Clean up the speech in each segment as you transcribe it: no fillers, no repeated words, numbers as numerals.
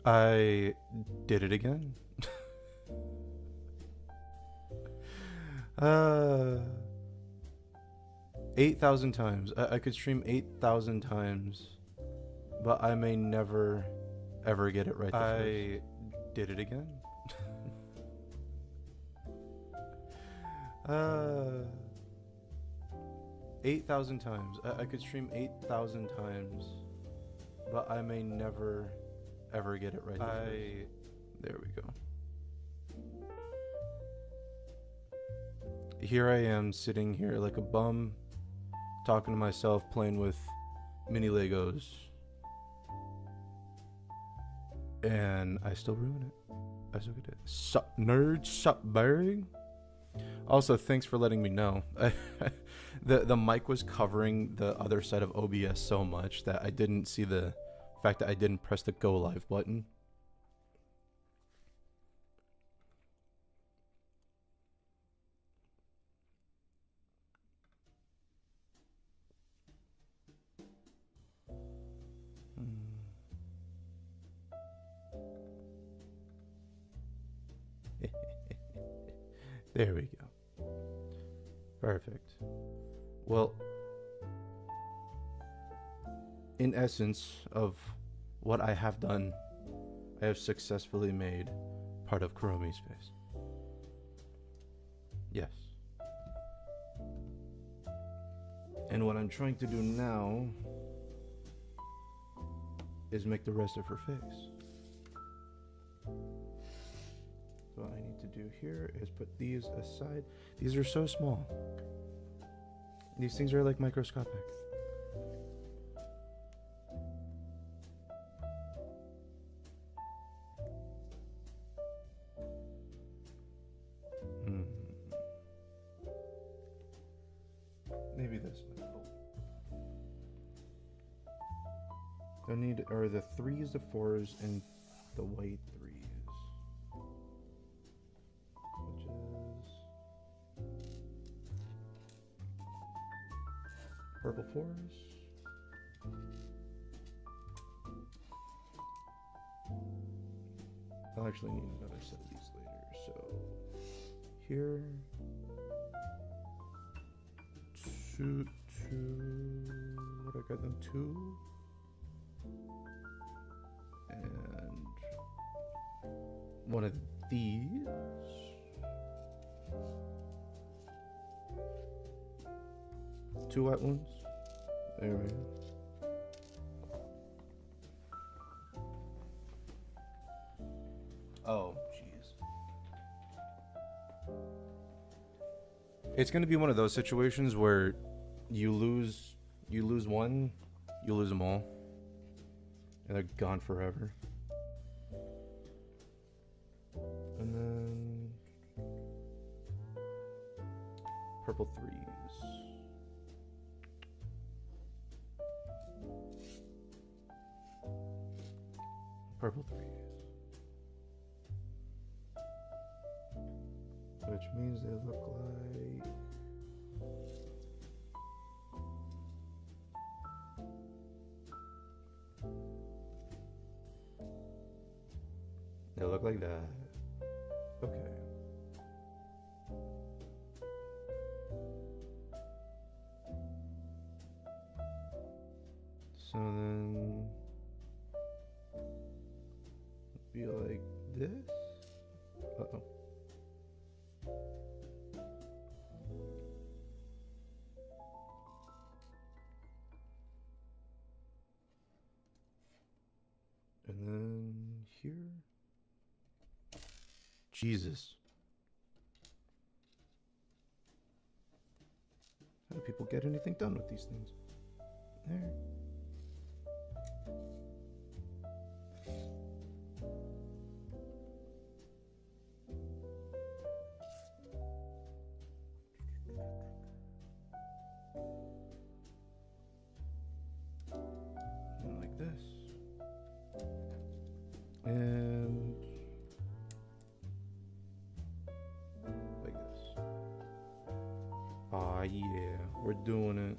I did it again. uh, 8,000 times. I could stream 8,000 times, but I may never ever get it right the first. I did it again. uh, 8,000 times. I could stream 8,000 times, but I may never ever get it right the first. There we go. Here I am sitting here like a bum, talking to myself, playing with mini Legos, and I still ruin it. I still get it. Sup, nerd? Sup, Barry? Also, thanks for letting me know. The mic was covering the other side of OBS so much that I didn't see the fact that I didn't press the go live button. There we go. Perfect. Well, in essence of what I have done, I have successfully made part of Kuromi's face. Yes. And what I'm trying to do now is make the rest of her face. So what I need to do here is put these aside. These are so small. These things are like microscopic. Maybe this might help. I need are the 3s, the 4s, and the white 3s. Which is purple 4s. I'll actually need another set of these later. So here. Two, what I got them, 2, and one of these, two white ones, there we go. Oh, jeez. It's gonna be one of those situations where you lose one, you lose them all, and they're gone forever. And then purple 3s. Purple 3s. Which means they look like they look like that. Okay. So then be like this. Uh-oh. And then here. Jesus. How do people get anything done with these things? There. And like this. And like this. Ah, yeah, we're doing it.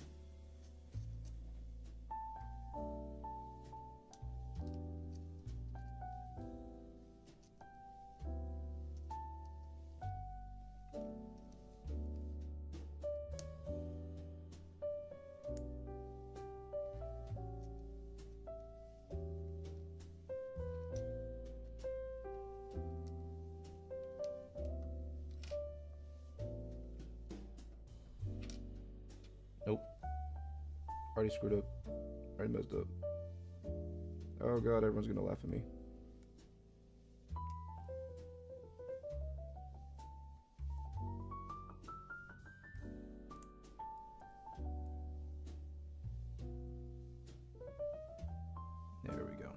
Already screwed up. Already messed up. Oh god, everyone's gonna laugh at me. There we go.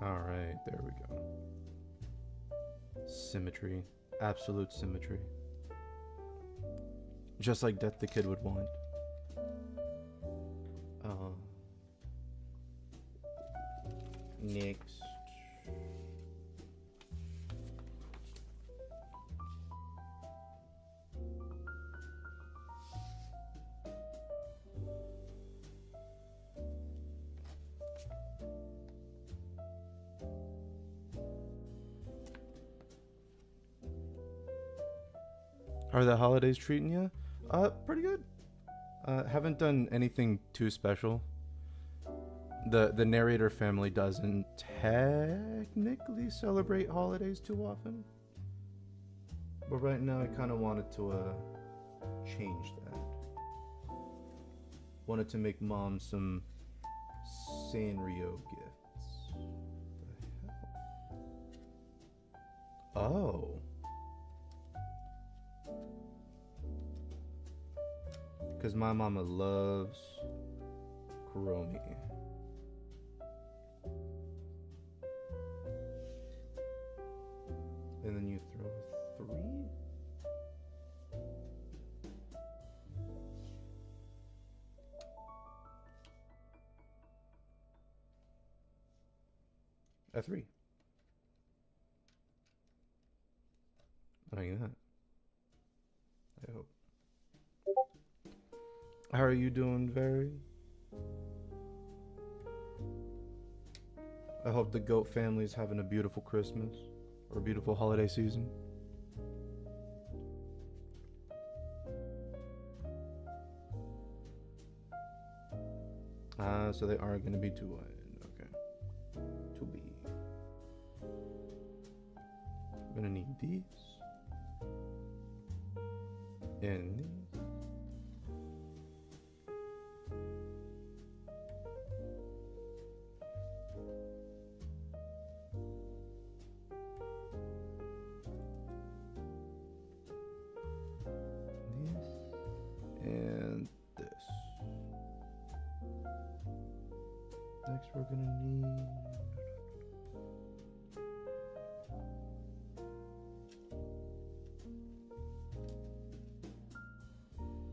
Alright, there we go. Symmetry. Absolute symmetry. Just like Death the Kid would want. Next. How are the holidays treating you? Pretty good. Haven't done anything too special. The narrator family doesn't technically celebrate holidays too often. But right now I kind of wanted to change that. Wanted to make mom some Sanrio gifts. The hell? Oh. Because my mama loves Kuromi. And then you throw a 3? A 3. Like that. I hope. How are you doing, Very? I hope the goat family is having a beautiful Christmas or a beautiful holiday season. So they aren't going to be too wide. Okay. Too big. I'm going to need these. And these. And this. Next we're gonna need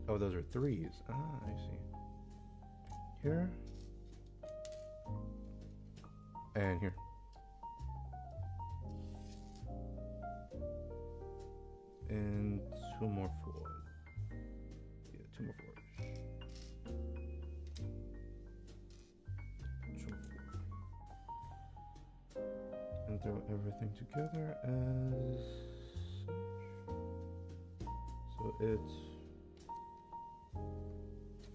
oh, those are 3s. Ah, I see. Here. And here. And 2 more 4s. Yeah, 2 more 4s. 2 more 4. And throw everything together as such. So it's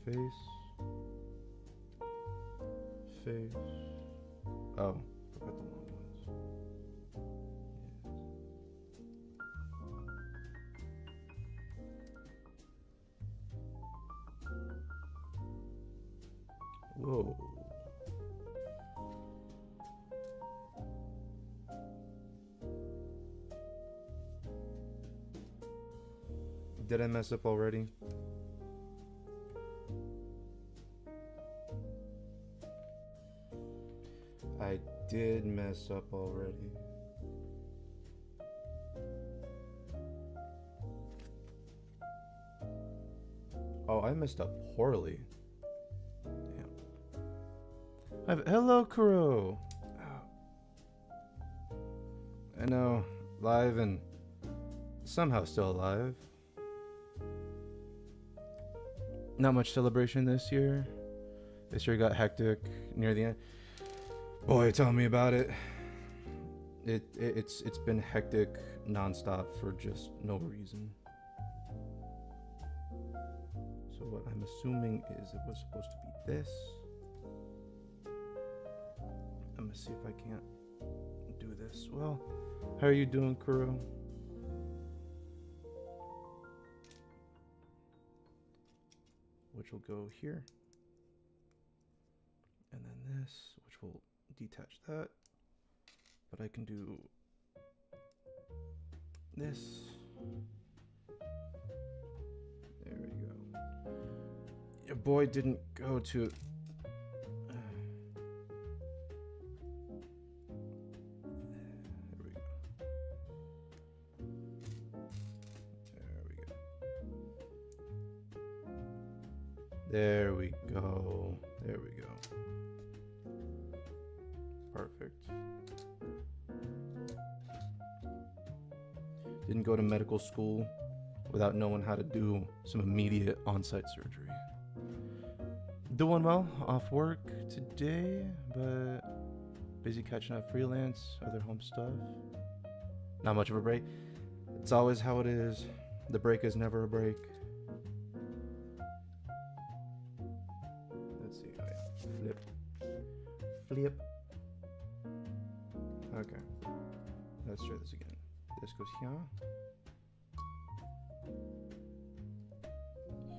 face. Oh, forgot the long ones. Whoa. Did I mess up already? I did mess up already. Oh, I messed up poorly. Damn. Hello, Kuro. Oh. I know, live and somehow still alive. Not much celebration this year. This year got hectic near the end. Boy, tell me about it. It's been hectic nonstop for just no reason. So what I'm assuming is it was supposed to be this. I'm gonna see if I can't do this. Well, how are you doing, Kuro? Which will go here. And then this, which will detach that. But I can do this. There we go. Your boy didn't go to... There we go. There we go. Perfect. Didn't go to medical school without knowing how to do some immediate on-site surgery. Doing well, off work today, but busy catching up freelance, other home stuff. Not much of a break. It's always how it is. The break is never a break. Flip. Okay. Let's try this again. This goes here.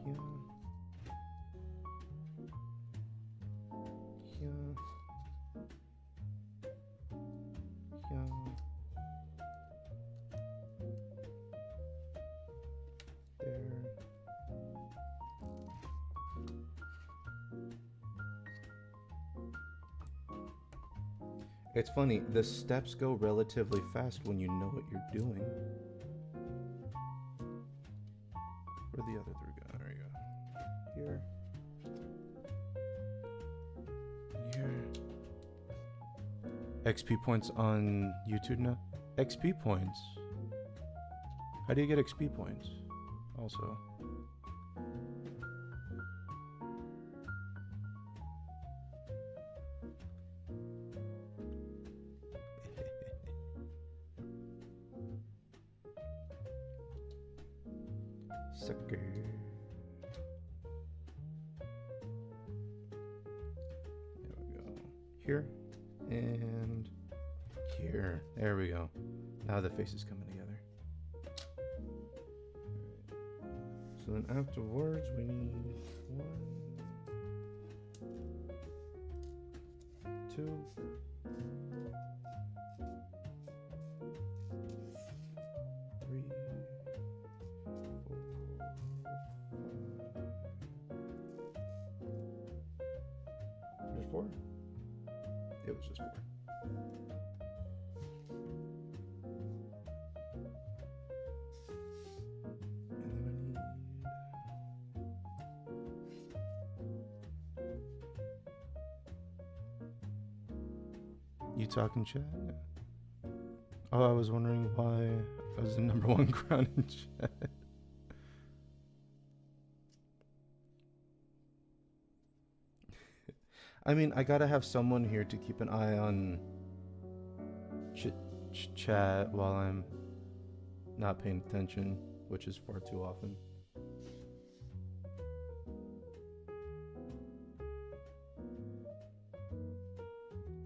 Here. Here. Here. There. It's funny, the steps go relatively fast when you know what you're doing. Where'd the other three go? There you go. Here. Here. XP points on YouTube now? XP points? How do you get XP points? Also. Sucker. There we go. Here and here. There we go. Now the face is coming together. So then afterwards we need 1, 2. It was just 4. And then I need... You talking, chat? Oh, I was wondering why I was the #1 crown in chat. I mean, I gotta have someone here to keep an eye on chat while I'm not paying attention, which is far too often.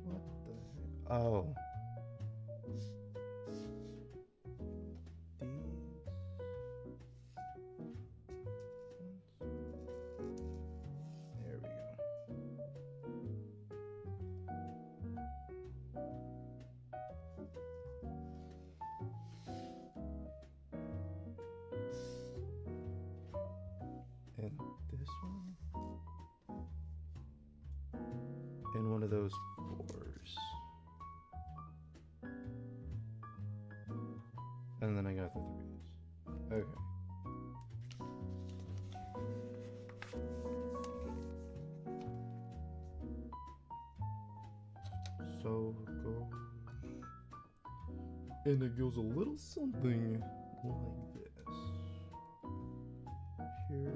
What the heck? Oh. And this one, and one of those 4s, and then I got the 3s. Okay. So it goes, and it goes a little something like this. Here.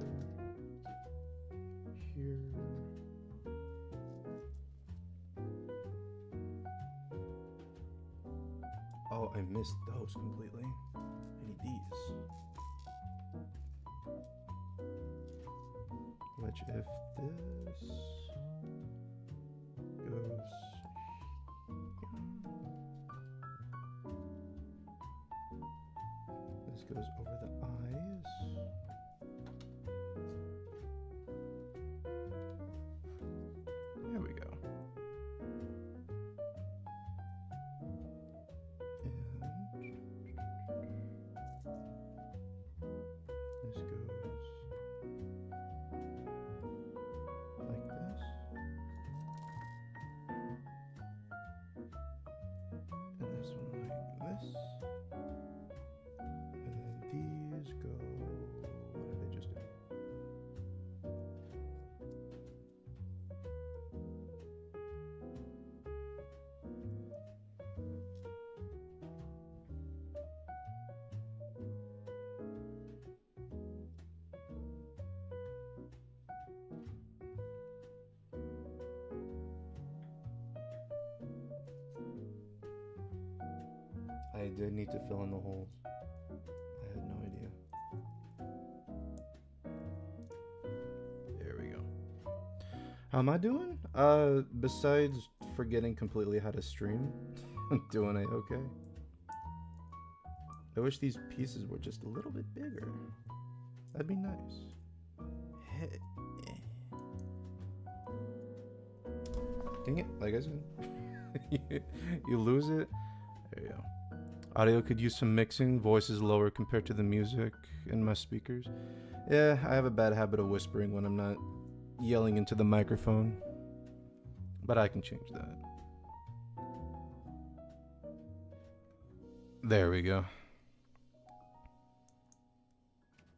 Here. Oh, I missed those completely. I need these. Which if this goes goes over the eyes. There we go. And this goes like this. And this one like this. And then these go. What did I just do? I did need to fill in the holes. I had no idea. There we go. How am I doing? Besides forgetting completely how to stream, I'm doing it okay. I wish these pieces were just a little bit bigger. That'd be nice. Dang it, like I said. You lose it. There you go. Audio could use some mixing. Voice is lower compared to the music in my speakers. Yeah, I have a bad habit of whispering when I'm not yelling into the microphone. But I can change that. There we go.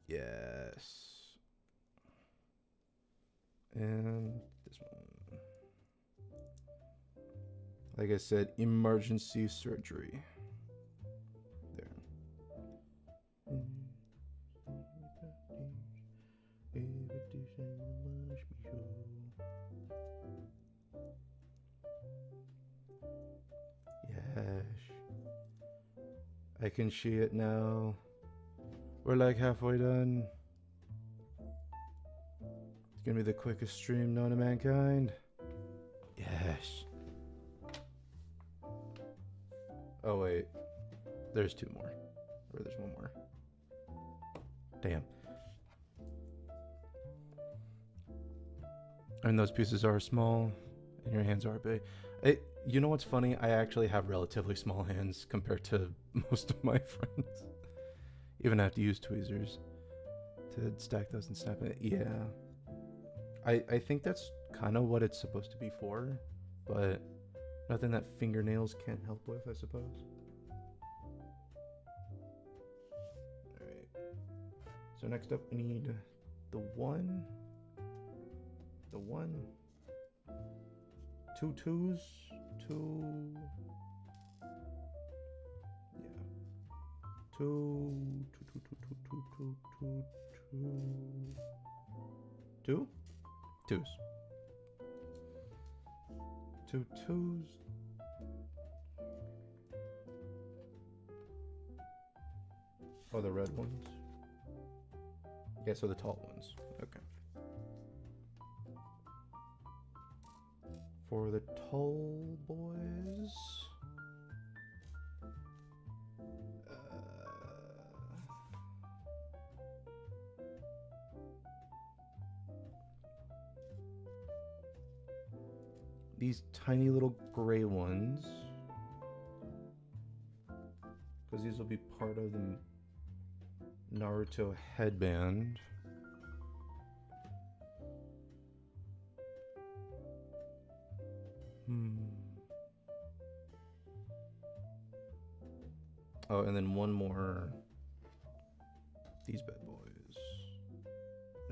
Yes. And this one. Like I said, emergency surgery. There. Yes. I can see it now. We're like halfway done. It's gonna be the quickest stream known to mankind. Yes. Oh wait, there's two more. Or there's one more. Damn. And those pieces are small, and your hands are big. You know what's funny? I actually have relatively small hands compared to most of my friends. Even have to use tweezers to stack those and snap it. Yeah. I think that's kind of what it's supposed to be for, but nothing that fingernails can't help with, I suppose. Alright. So next up we need the one. Two twos. Two. Yeah. Two. Twos. Two twos. Oh, the red ones? Yeah, so the tall ones. Okay. For the tall boys. These tiny little gray ones, because these will be part of the Naruto headband. Oh, and then one more. These bad boys.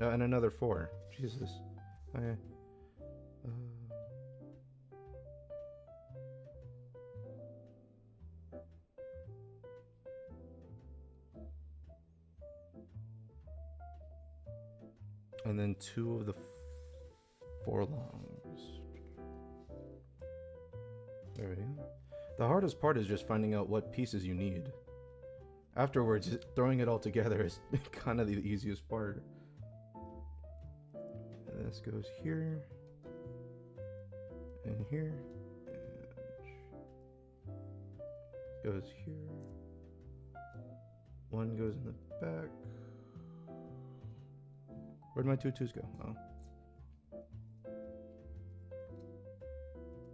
Oh, and another 4. Jesus. Okay. And then 2 of the 4 longs. There we go. The hardest part is just finding out what pieces you need. Afterwards, throwing it all together is kind of the easiest part. And this goes here. And here. And goes here. One goes in the back. Where'd my tutus go? Oh.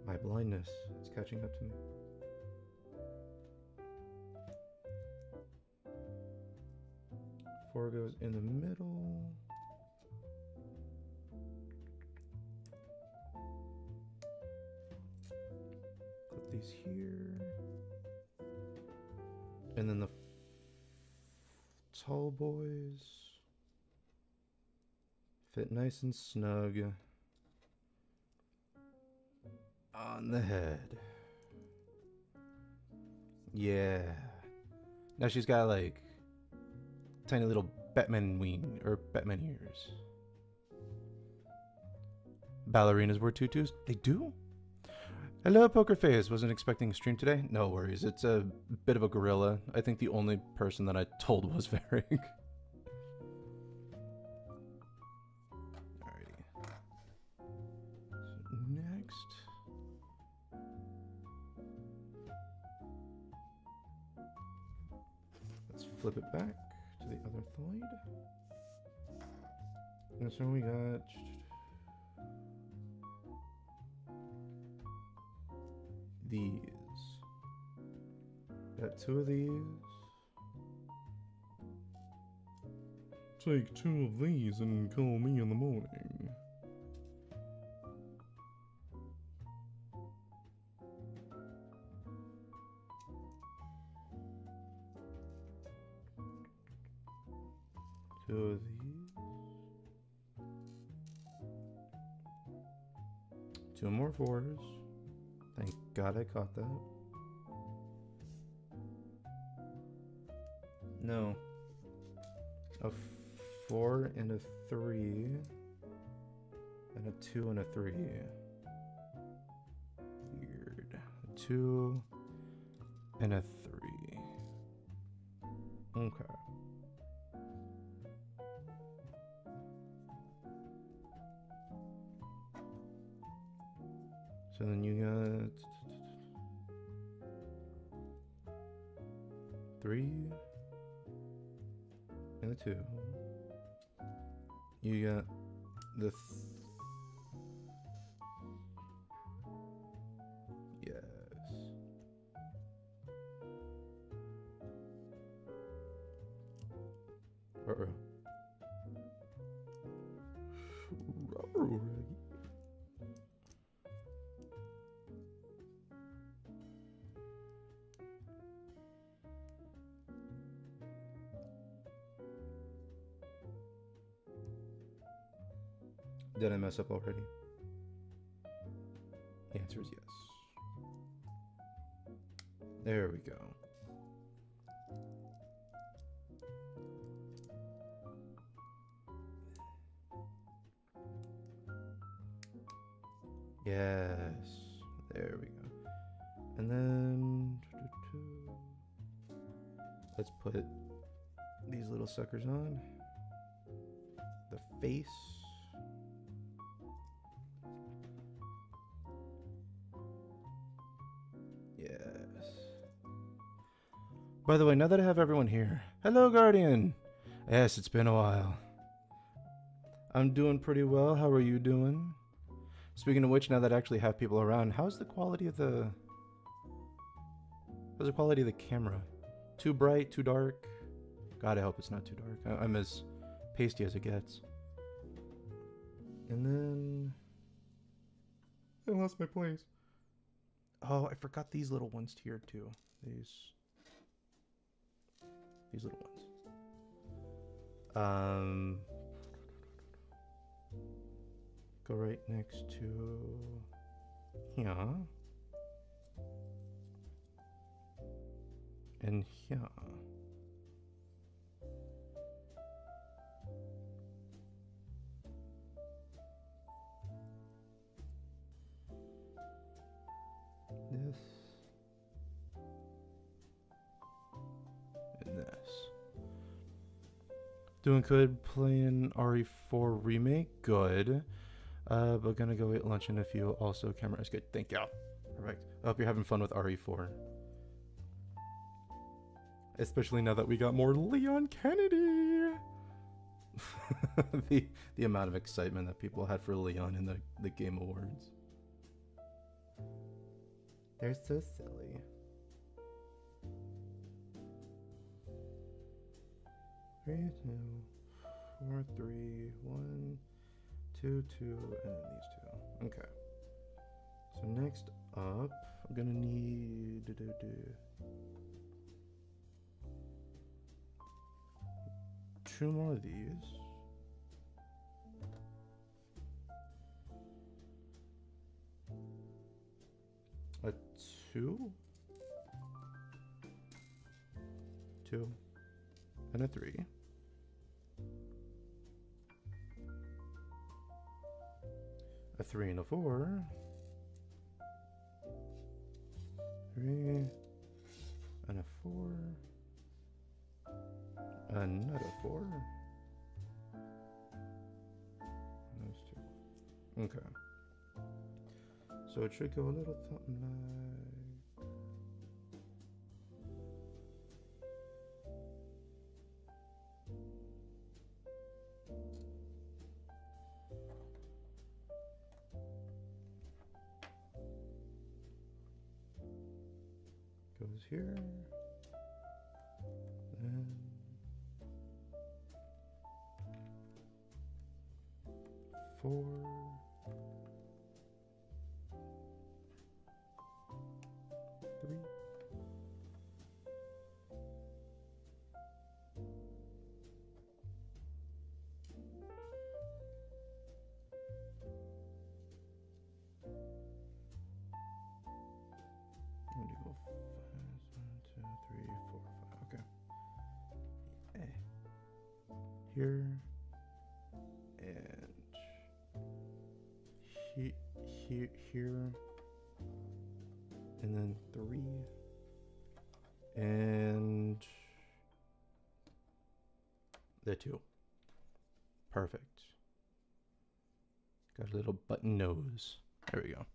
My blindness is catching up to me. Four goes in the middle. Put these here. And then the tall boys fit nice and snug on the head. Yeah. Now she's got like tiny little Batman wing or Batman ears. Ballerinas wear tutus? They do? Hello, Poker Face. Wasn't expecting a stream today? No worries. It's a bit of a gorilla. I think the only person that I told was Varric. Alrighty. So next. Let's flip it back to the other side. And so we got these. Got two of these. Take two of these and call me in the morning. Two of these. Two more fours. Thank God I caught that. No. A 4 and a 3. And a 2 and a 3. Weird. A 2 and a 3. Okay. So then you got 3 and a 2. You got the yes. Did I mess up already? The answer is yes. There we go. Yes. There we go. And then let's put these little suckers on. The face. By the way, now that I have everyone here, hello, Guardian. Yes, it's been a while. I'm doing pretty well. How are you doing? Speaking of which, now that I actually have people around, how's the quality of the camera? Too bright, too dark? God, I hope it's not too dark. I'm as pasty as it gets. And then I lost my place. Oh, I forgot these little ones here too. These little ones. Go right next to here. And here. This. Doing good, playing RE4 remake, good. But gonna go eat lunch in a few. Also, camera is good. Thank you. Perfect. I hope you're having fun with RE4. Especially now that we got more Leon Kennedy. the amount of excitement that people had for Leon in the Game Awards. They're so silly. 3, 2, 4, 3, 1, 2, 2, and then these two. Okay. So next up, I'm gonna need two more of these. A 2, 2, and a 3. A 3 and a 4. 3 and a 4. Another 4. Those two. Okay. So it should go a little something like. Goes here. Then 4. 3. I'm gonna go 5. 1, 2, 3, 4, 5. Okay. Here and here, and then 3 and the 2. Perfect. Got a little button nose. There we go.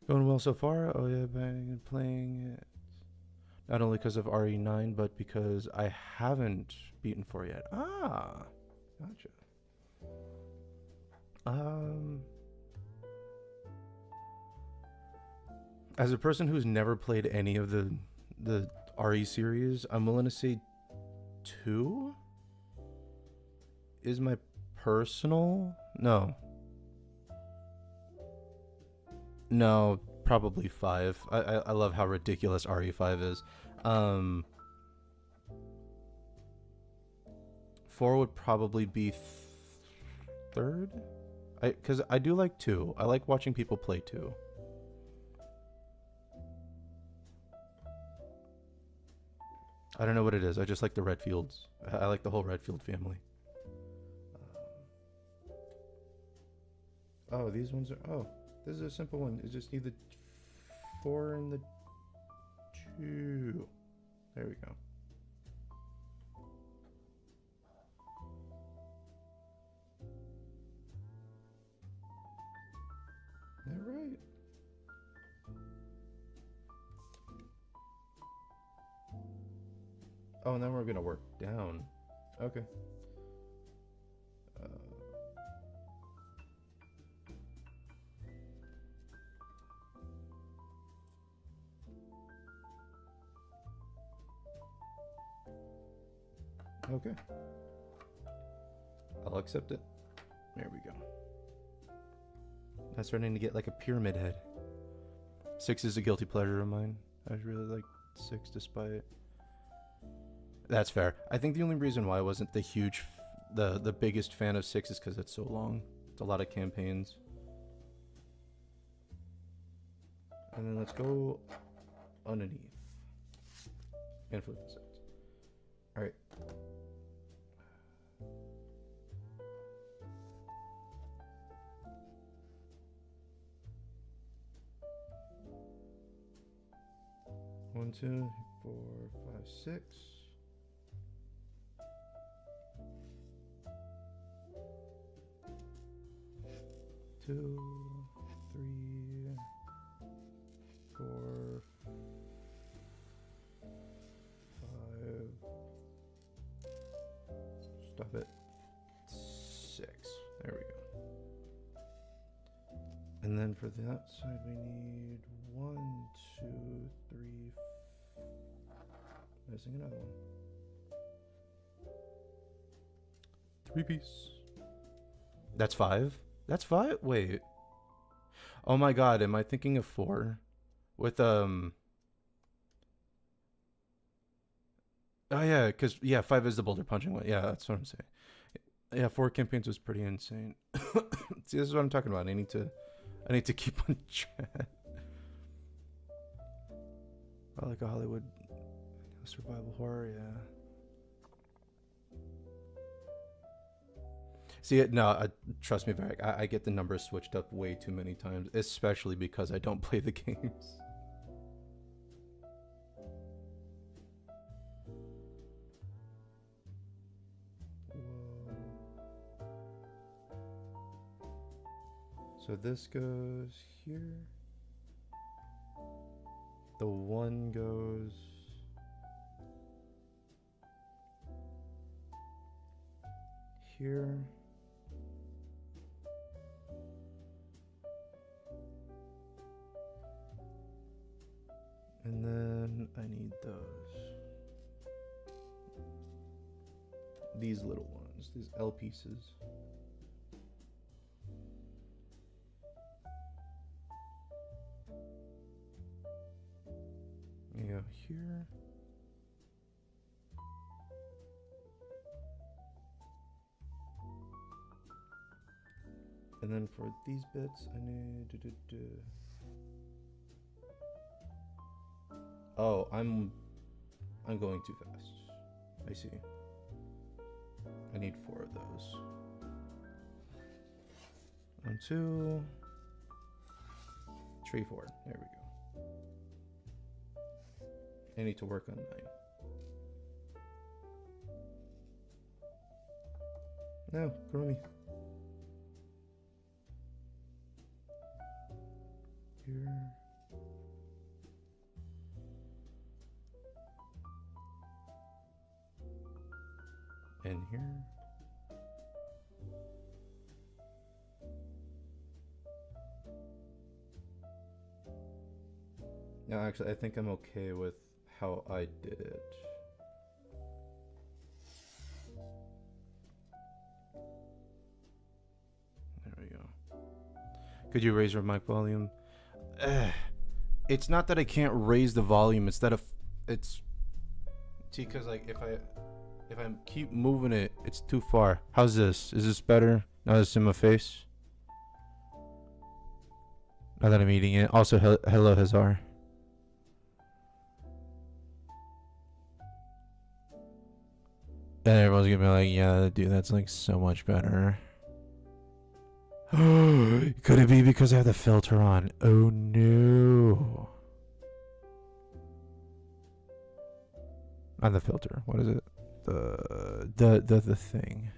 Going well so far. Oh yeah, been playing it not only because of RE9, but because I haven't beaten 4 yet. Ah, gotcha. As a person who's never played any of the RE series, I'm willing to say 2 is my personal. No, probably 5. I love how ridiculous RE5 is. 4 would probably be third. Because I do like 2. I like watching people play 2. I don't know what it is. I just like the Redfields. I like the whole Redfield family. Oh, these ones are... Oh, this is a simple one. You just need the 4 and the 2. There we go. All right. Oh, and then we're gonna work down. Okay. Okay. I'll accept it. There we go. That's starting to get like a pyramid head. 6 is a guilty pleasure of mine. I really like 6 despite... That's fair. I think the only reason why I wasn't the biggest fan of 6 is because it's so long. It's a lot of campaigns. And then let's go underneath. And flip this out. Alright. One, 2, 4, 5, 6. 2, 3, 4, And then for that side, we need 1, 2, 3. Missing another one. 3-piece. That's 5. That's 5. Wait. Oh my God. Am I thinking of 4? With Oh yeah, because 5 is the boulder punching one. Yeah, that's what I'm saying. Yeah, 4 campaigns was pretty insane. See, this is what I'm talking about. I need to keep on track. I like a Hollywood survival horror, yeah. See, no, trust me, Varric, I get the numbers switched up way too many times, especially because I don't play the games. So this goes here. The 1 goes here. And then I need these little ones, these L pieces. Yeah, here. And then for these bits, I need Oh, I'm going too fast. I see. I need 4 of those. 1, 2, 3, 4. There we go. I need to work on 9. No, Kuromi. Here. And here. No, actually, I think I'm okay with how I did it. There we go. Could you raise your mic volume? It's not that I can't raise the volume. It's that it's see, because like if I keep moving it, it's too far. How's this? Is this better? Now it's in my face. Now that I'm eating it. Also, hello, Hazar. And everyone's gonna be like, yeah, dude, that's like so much better. Could it be because I have the filter on? Oh no. Not the filter. What is it? The thing.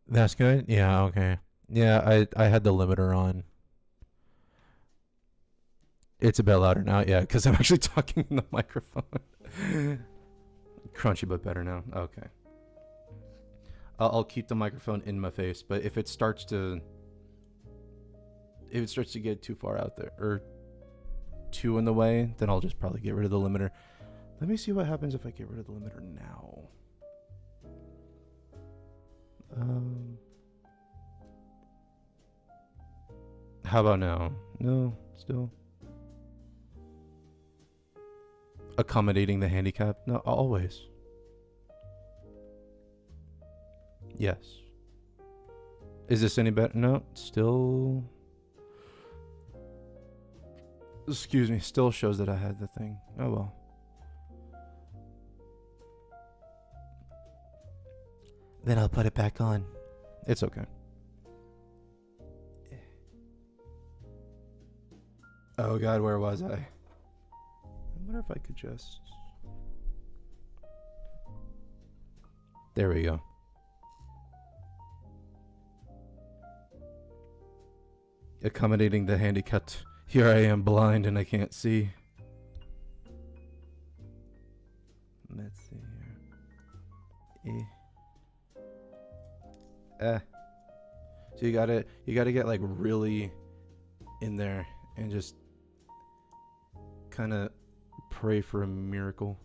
That's good? Yeah, okay. Yeah, I had the limiter on. It's a bit louder now, yeah, because I'm actually talking in the microphone. Crunchy, but better now. Okay. I'll keep the microphone in my face, but if it starts to get too far out there or too in the way, then I'll just probably get rid of the limiter. Let me see what happens if I get rid of the limiter now. How about now? No, still. Accommodating the handicap? No, always. Yes. Is this any better? No, still. Excuse me, still shows that I had the thing. Oh well. Then I'll put it back on. It's okay. Oh god, where was I? I wonder if I could just... There we go. Accommodating the handicapped. Here I am blind and I can't see. Let's see here. So you gotta get like really in there and just kind of pray for a miracle.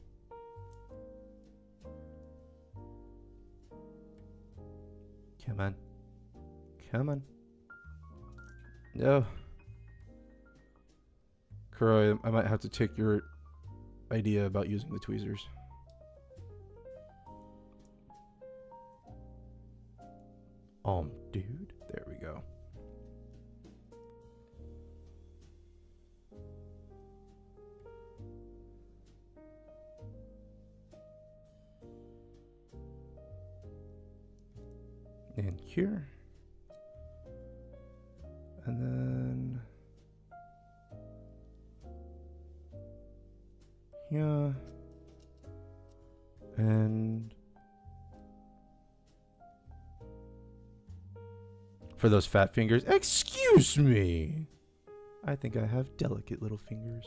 Come on. Come on. No. Kuromi, I might have to take your idea about using the tweezers. Dude. There we go. And here. And then here. And for those fat fingers, excuse me. I think I have delicate little fingers.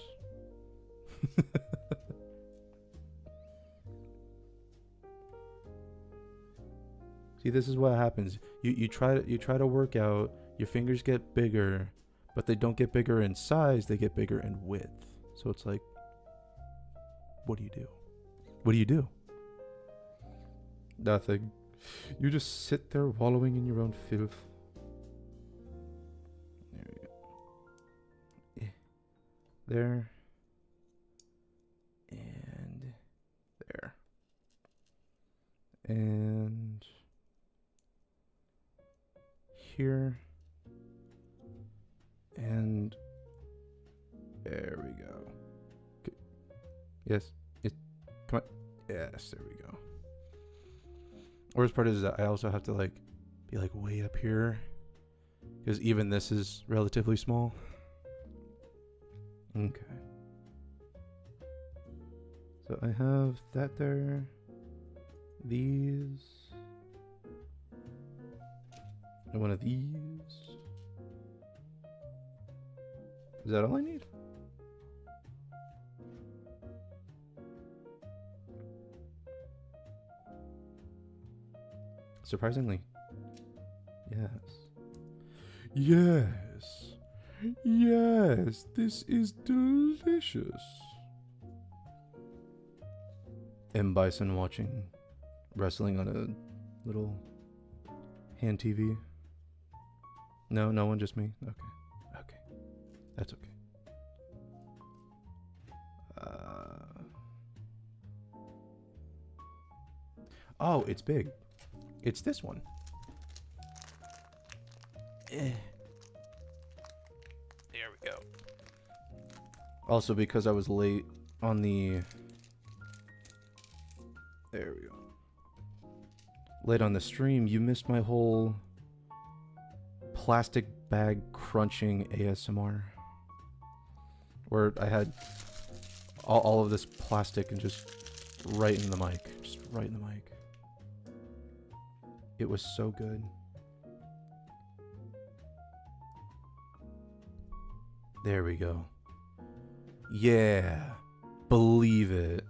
See, this is what happens. You try to work out, your fingers get bigger, but they don't get bigger in size, they get bigger in width. So it's like, what do you do? What do you do? Nothing. You just sit there wallowing in your own filth. There we go. There. And there. And here. And there we go. Okay. Yes. Come on. Yes, there we go. Worst part is that I also have to like be like way up here because even this is relatively small. Okay. So I have that there. These. And one of these. Is that all I need? Surprisingly. Yes. Yes. Yes. This is delicious. M. Bison watching wrestling on a little hand TV. No, no one, just me. Okay. Okay. That's okay. Oh, it's big. It's this one. There we go. Also, because I was late on the... There we go. Late on the stream, you missed my whole plastic bag crunching ASMR. Where I had all of this plastic and just right in the mic. Just right in the mic. It was so good. There we go. Yeah. Believe it.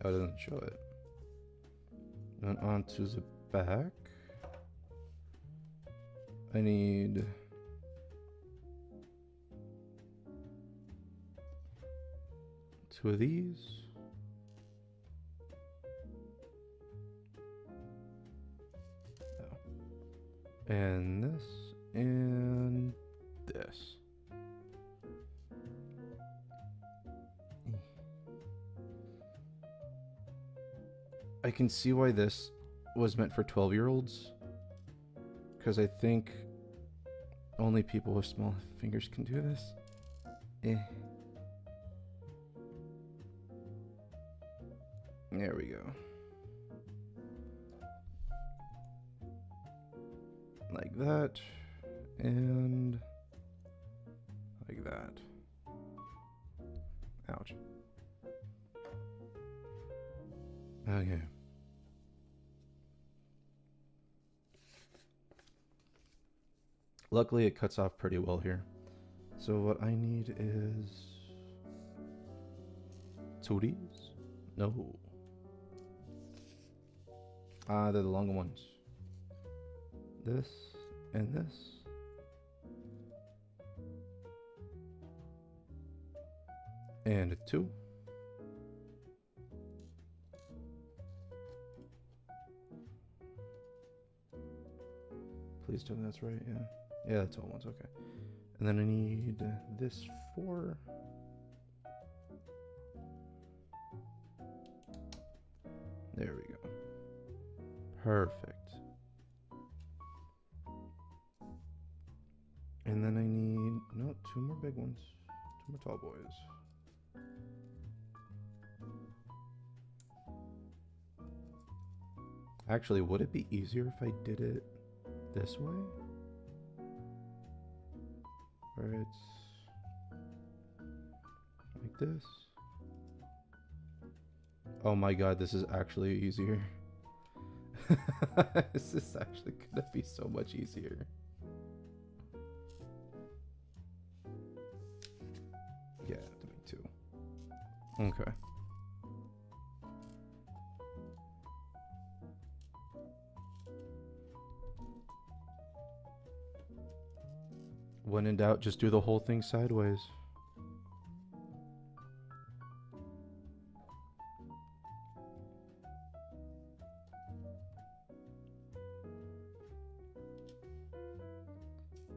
Oh, it doesn't show it. Then onto the back. I need... two of these. Oh. And this. And this. I can see why this was meant for 12-year-olds. Because I think only people with small fingers can do this. There we go. Like that. And like that. Ouch. Okay. Luckily it cuts off pretty well here. So what I need is 2Ds? No. Ah, they're the longer ones. This and this. And a 2. Please tell me that's right, yeah. Yeah, that's all ones, okay. And then I need this 4. There we go. Perfect. And then I need, no, 2 more big ones. 2 more tall boys. Actually, would it be easier if I did it this way? Where it's like this. Oh my god, this is actually easier. This is actually gonna be so much easier. Yeah, me too. Okay. When in doubt, just do the whole thing sideways.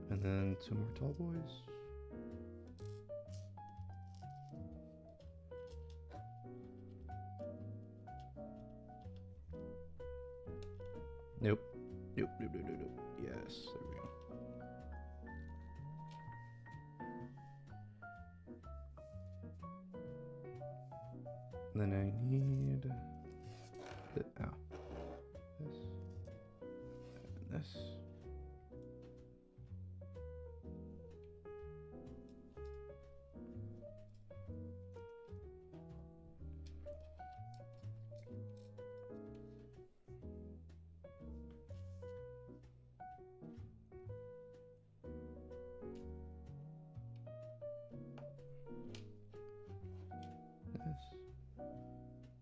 And then 2 more tall boys. Nope. Nope, nope, nope, nope, nope. Yes, there we go. And then I need this and this.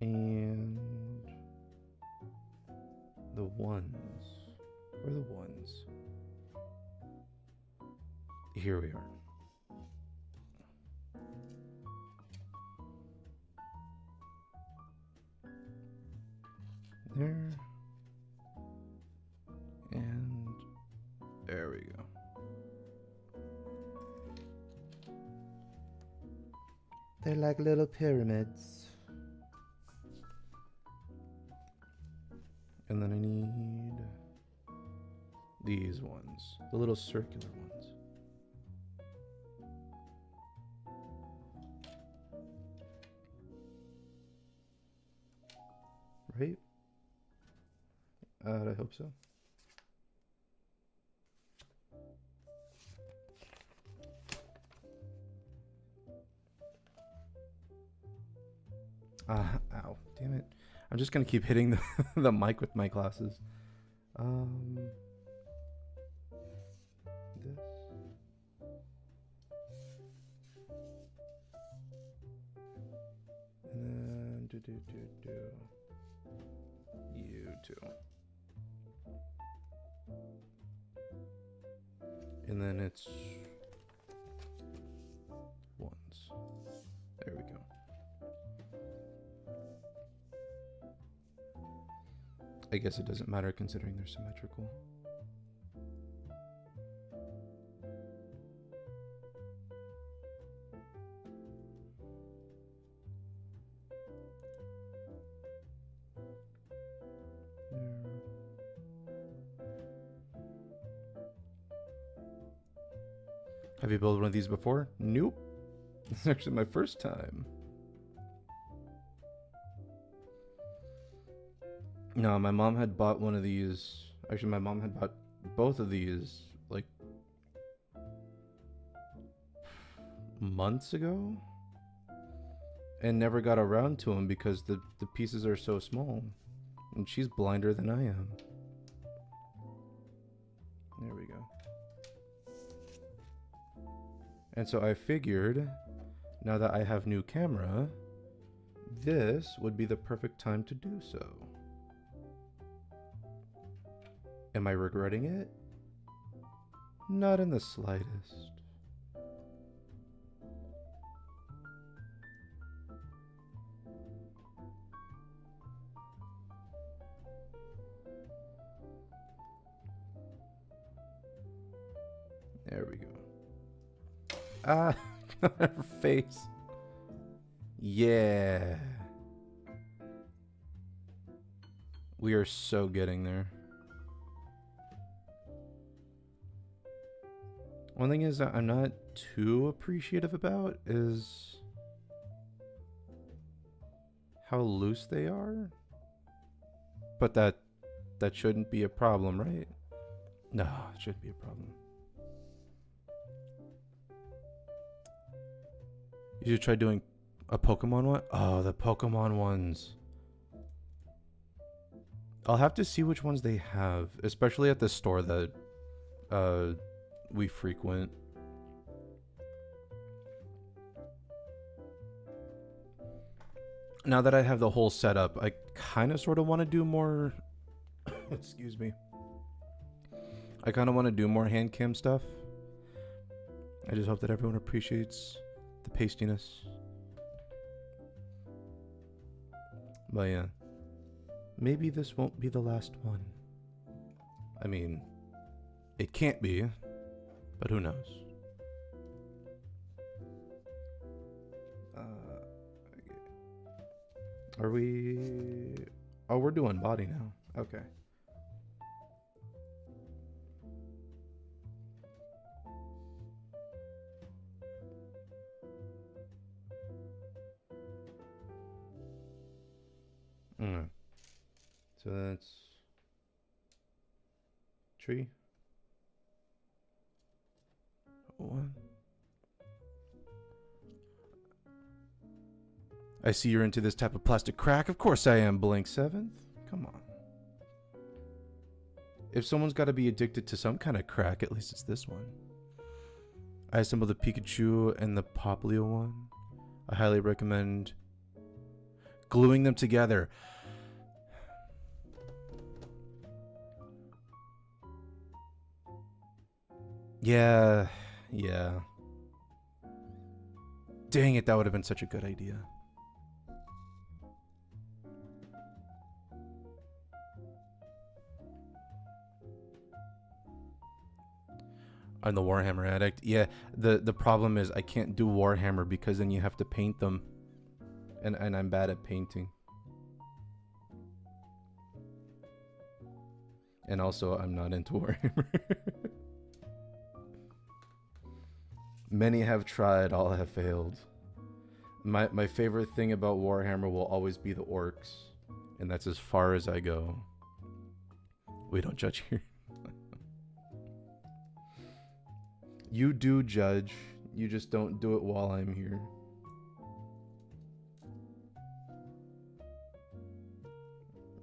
And the ones. Where are the ones? Here we are. There. And there we go. They're like little pyramids. And then I need these ones, the little circular ones. Right? I hope so. Ow, damn it. I'm just gonna keep hitting the mic with my glasses. This. And then you too. And then it's ones. There we go. I guess it doesn't matter considering they're symmetrical. Have you built one of these before? Nope. This is actually my first time. No, my mom had bought one of these. Actually, my mom had bought both of these like months ago and never got around to them because the pieces are so small. And she's blinder than I am. There we go. And so I figured, now that I have new camera, this would be the perfect time to do so. Am I regretting it? Not in the slightest. There we go. Ah, her face. Yeah. We are so getting there. One thing is that I'm not too appreciative about is how loose they are. But that shouldn't be a problem, right? No, it shouldn't be a problem. You should try doing a Pokemon one? Oh, the Pokemon ones. I'll have to see which ones they have, especially at the store that we frequent. Now that I have the whole setup, I kind of sort of want to do more excuse me. I kind of want to do more hand cam stuff. I just hope that everyone appreciates the pastiness. But yeah, maybe this won't be the last one. I mean, it can't be, but who knows? Are we... Oh, we're doing body now. Okay. So that's tree. One. I see you're into this type of plastic crack. Of course I am, Blink 7th. Come on. If someone's got to be addicted to some kind of crack, at least it's this one. I assembled the Pikachu and the Poplio one. I highly recommend gluing them together. Yeah. Dang it, that would have been such a good idea. I'm the Warhammer addict. Yeah, the problem is I can't do Warhammer because then you have to paint them. And I'm bad at painting. And also, I'm not into Warhammer. Many have tried, all have failed. My favorite thing about Warhammer will always be the orcs. And that's as far as I go. We don't judge here. You do judge. You just don't do it while I'm here.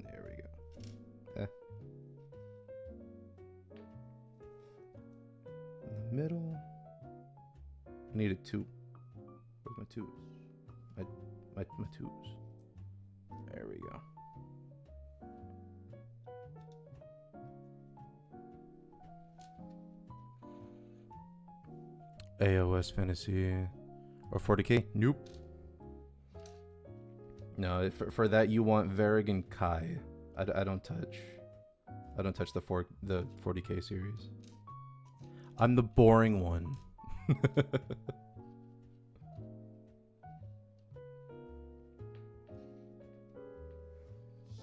There we go. In the middle. I need a 2. Where's my 2s? My 2s. There we go. AOS Fantasy or 40k? Nope. No, for that you want Varrig and Kai. I don't touch. I don't touch the 40k series. I'm the boring one.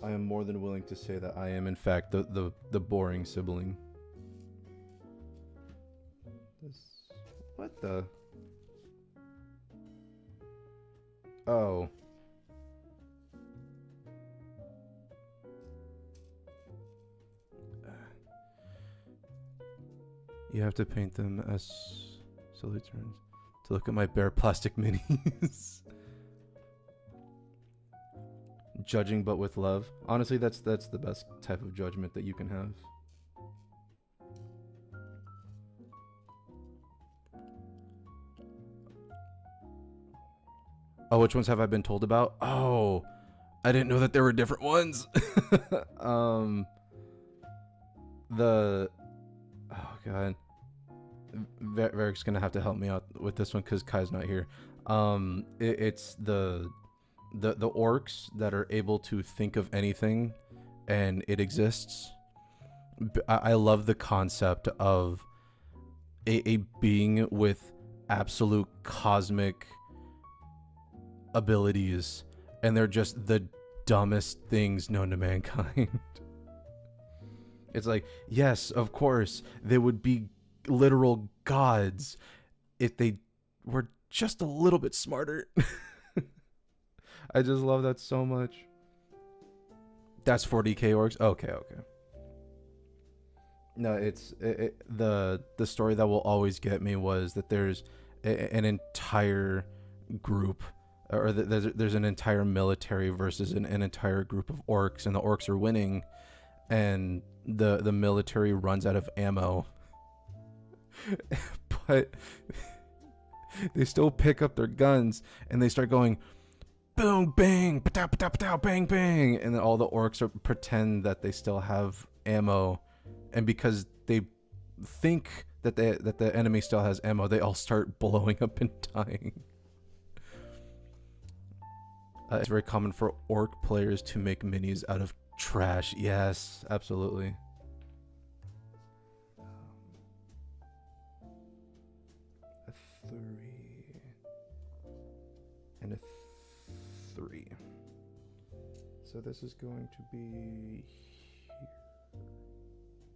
I am more than willing to say that I am in fact the boring sibling. What the? Oh. You have to paint them as silly turns to look at my bare plastic minis. Judging but with love. Honestly, that's the best type of judgment that you can have. Oh, which ones have I been told about? Oh, I didn't know that there were different ones. The oh god, Varric's gonna have to help me out with this one because Kai's not here. It's the orcs that are able to think of anything, and it exists. I love the concept of a being with absolute cosmic abilities, and they're just the dumbest things known to mankind. It's like, yes, of course, they would be literal gods if they were just a little bit smarter. I just love that so much. That's 40k orcs? Okay, okay. No, it's the story that will always get me was that there's an entire group, or there's an entire military versus an entire group of orcs, and the orcs are winning, and the military runs out of ammo. But they still pick up their guns and they start going boom bang patow patow patow bang bang, and then all the orcs pretend that they still have ammo, and because they think that the enemy still has ammo, they all start blowing up and dying. It's very common for orc players to make minis out of trash. Yes, absolutely. A 3 and a 3. So this is going to be here.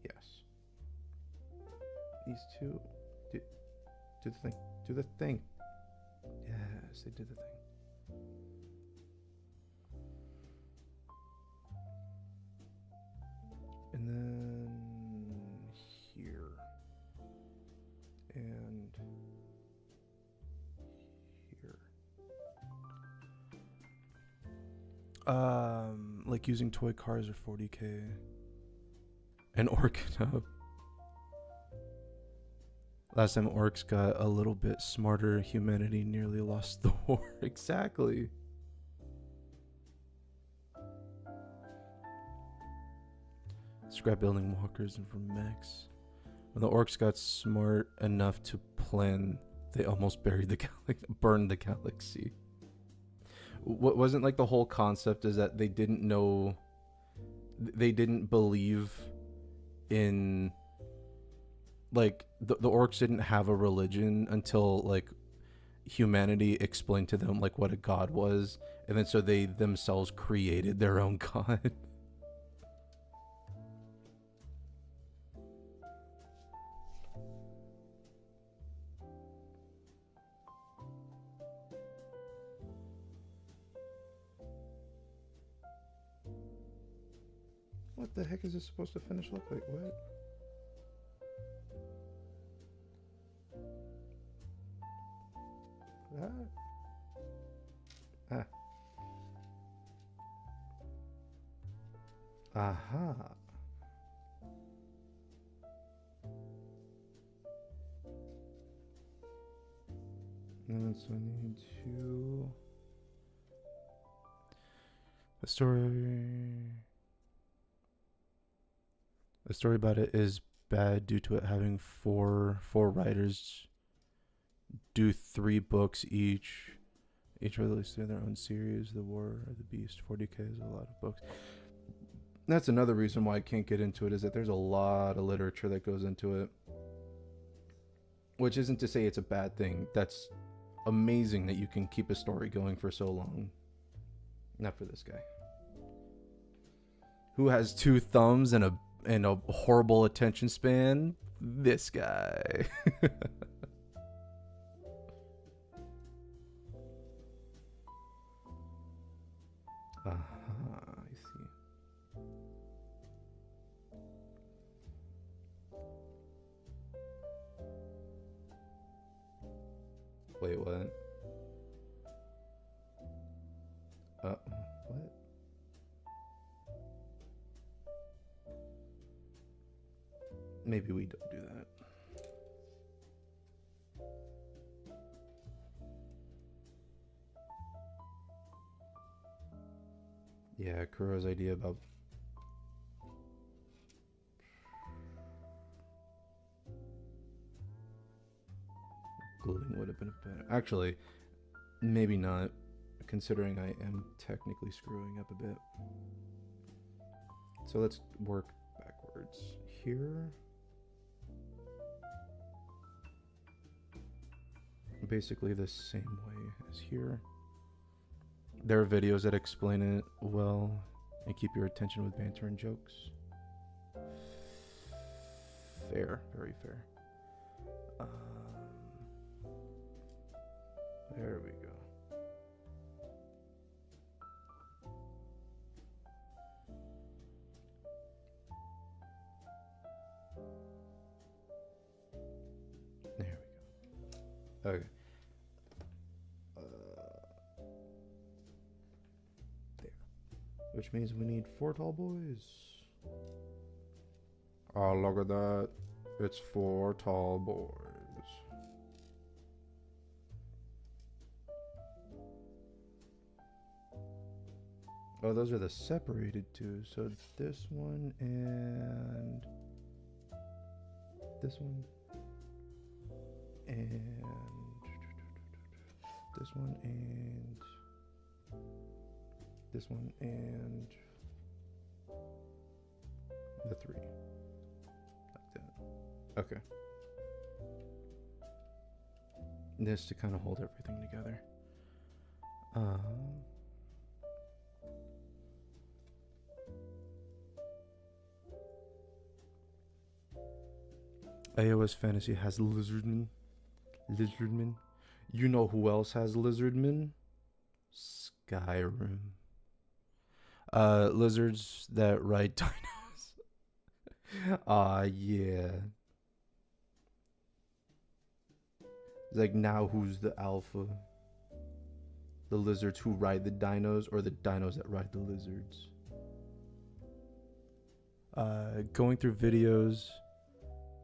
Yes. These two do the thing. Do the thing. Yes, they did the thing. And then here. And here. Like using toy cars or 40k. And orc up. Last time orcs got a little bit smarter, humanity nearly lost the war. Exactly. Scrap-building walkers and from mechs. When the orcs got smart enough to plan, they almost buried the burned the galaxy. What wasn't like the whole concept is that they didn't know, they didn't believe in, like the orcs didn't have a religion until like humanity explained to them like what a god was, and then so they themselves created their own god. What the heck is this supposed to finish look like? What? That? Ah. Aha. And then so I need to... The story about it is bad due to it having four writers do 3 books each released their own series. The War of the Beast, 40k is a lot of books. That's another reason why I can't get into it, is that there's a lot of literature that goes into it, which isn't to say it's a bad thing. That's amazing that you can keep a story going for so long. Not for this guy who has 2 thumbs and a horrible attention span. This guy. I see. Wait, what? What? Maybe we don't do that. Yeah, Kuro's idea about gluing would have been better. Actually, maybe not, considering I am technically screwing up a bit. So let's work backwards. Here. Basically the same way as here. There are videos that explain it well and keep your attention with banter and jokes. Fair, very fair. There we go. There we go. Okay. There. Which means we need 4 tall boys. Oh, look at that. It's 4 tall boys. Oh, those are the separated two. So this one and this one and this one and this one and the 3. Like that. Okay. This to kind of hold everything together. AOS Fantasy has Lizardman. Lizardman. You know who else has Lizardman? Skyrim. Lizards that ride dinos. Yeah. It's like, now who's the alpha? The lizards who ride the dinos, or the dinos that ride the lizards? Going through videos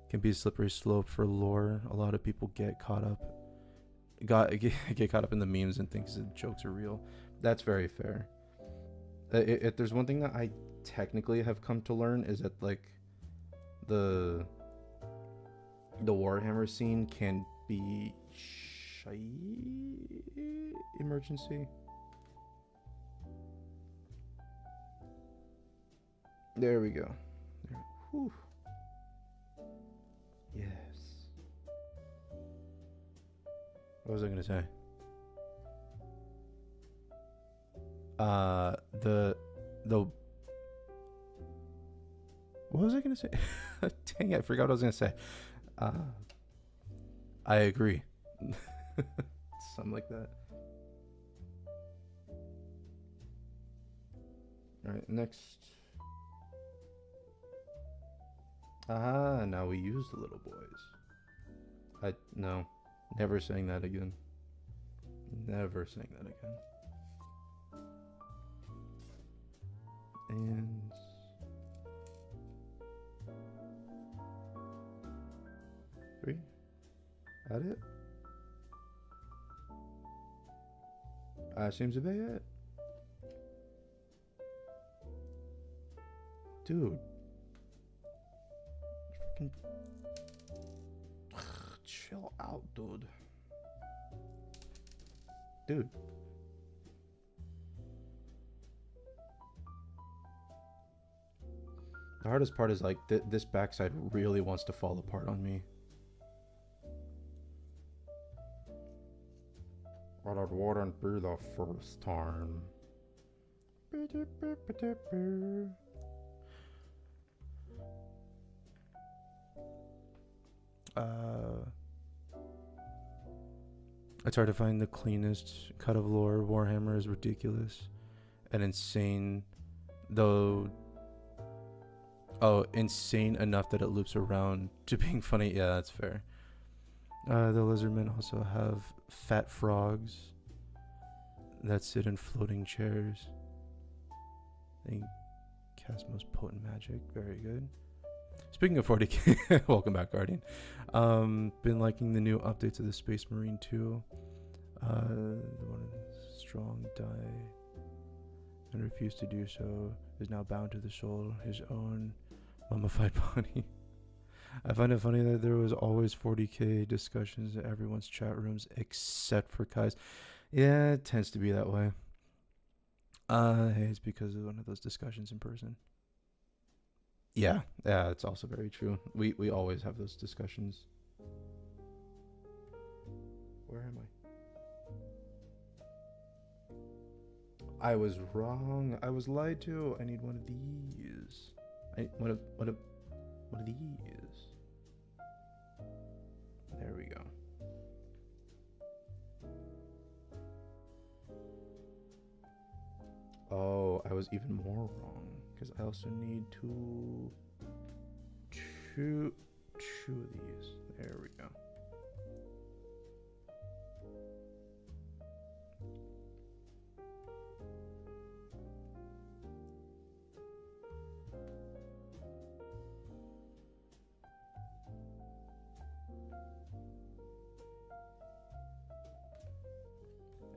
can be a slippery slope for lore. A lot of people get caught up in the memes and thinks the jokes are real. That's very fair. If there's one thing that I technically have come to learn, is that like the Warhammer scene can be shy emergency. There we go. Whew. Yes. What was I gonna say? What was I gonna say? Dang it, I forgot what I was gonna say. I agree. Something like that. Alright, next. Now we use the little boys. No. Never saying that again. Never saying that again. And three. That it? Seems to be it. Dude. Freaking chill out, dude. Dude. The hardest part is like this backside really wants to fall apart on me. Well, it wouldn't be the first time. It's hard to find the cleanest cut of lore. Warhammer is ridiculous and insane, though. Oh, insane enough that it loops around to being funny. Yeah, that's fair. The lizardmen also have fat frogs that sit in floating chairs. They cast most potent magic. Very good. Speaking of 40k, welcome back, Guardian. Been liking the new updates of the Space Marine 2. The one strong die. and refused to do so is now bound to the soul, his own mummified body. I find it funny that there was always 40k discussions in everyone's chat rooms except for Kai's. Yeah, it tends to be that way. Hey, it's because of one of those discussions in person. Yeah, it's also very true. We always have those discussions. Where am I? I was wrong. I was lied to. I need one of these. What of these? There we go. Oh, I was even more wrong because I also need two of these. There we go.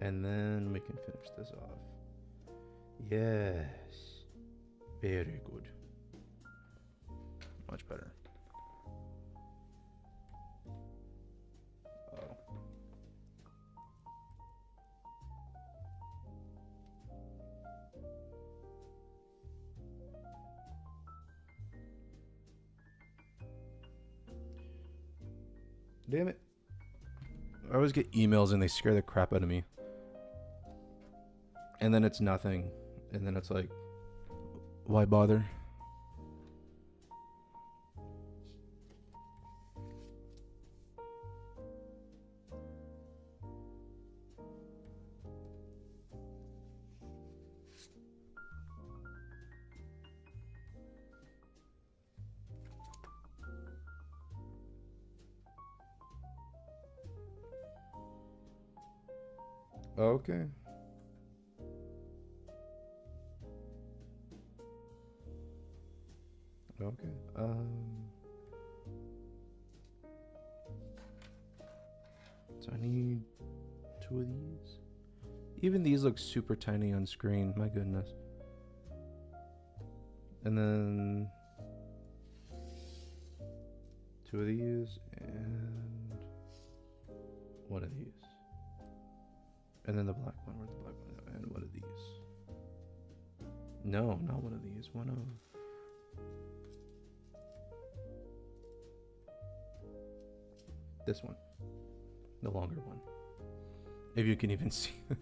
And then we can finish this off. Yes. Very good. Much better. Oh. Damn it. I always get emails and they scare the crap out of me. And then it's nothing. And then it's like, why bother? Okay. Okay. So I need two of these. Even these look super tiny on screen. My goodness. And then two of these and one of these. And then the black one. Where's the black one? And one of these. No, not one of these. One of... this one. The longer one. If you can even see it.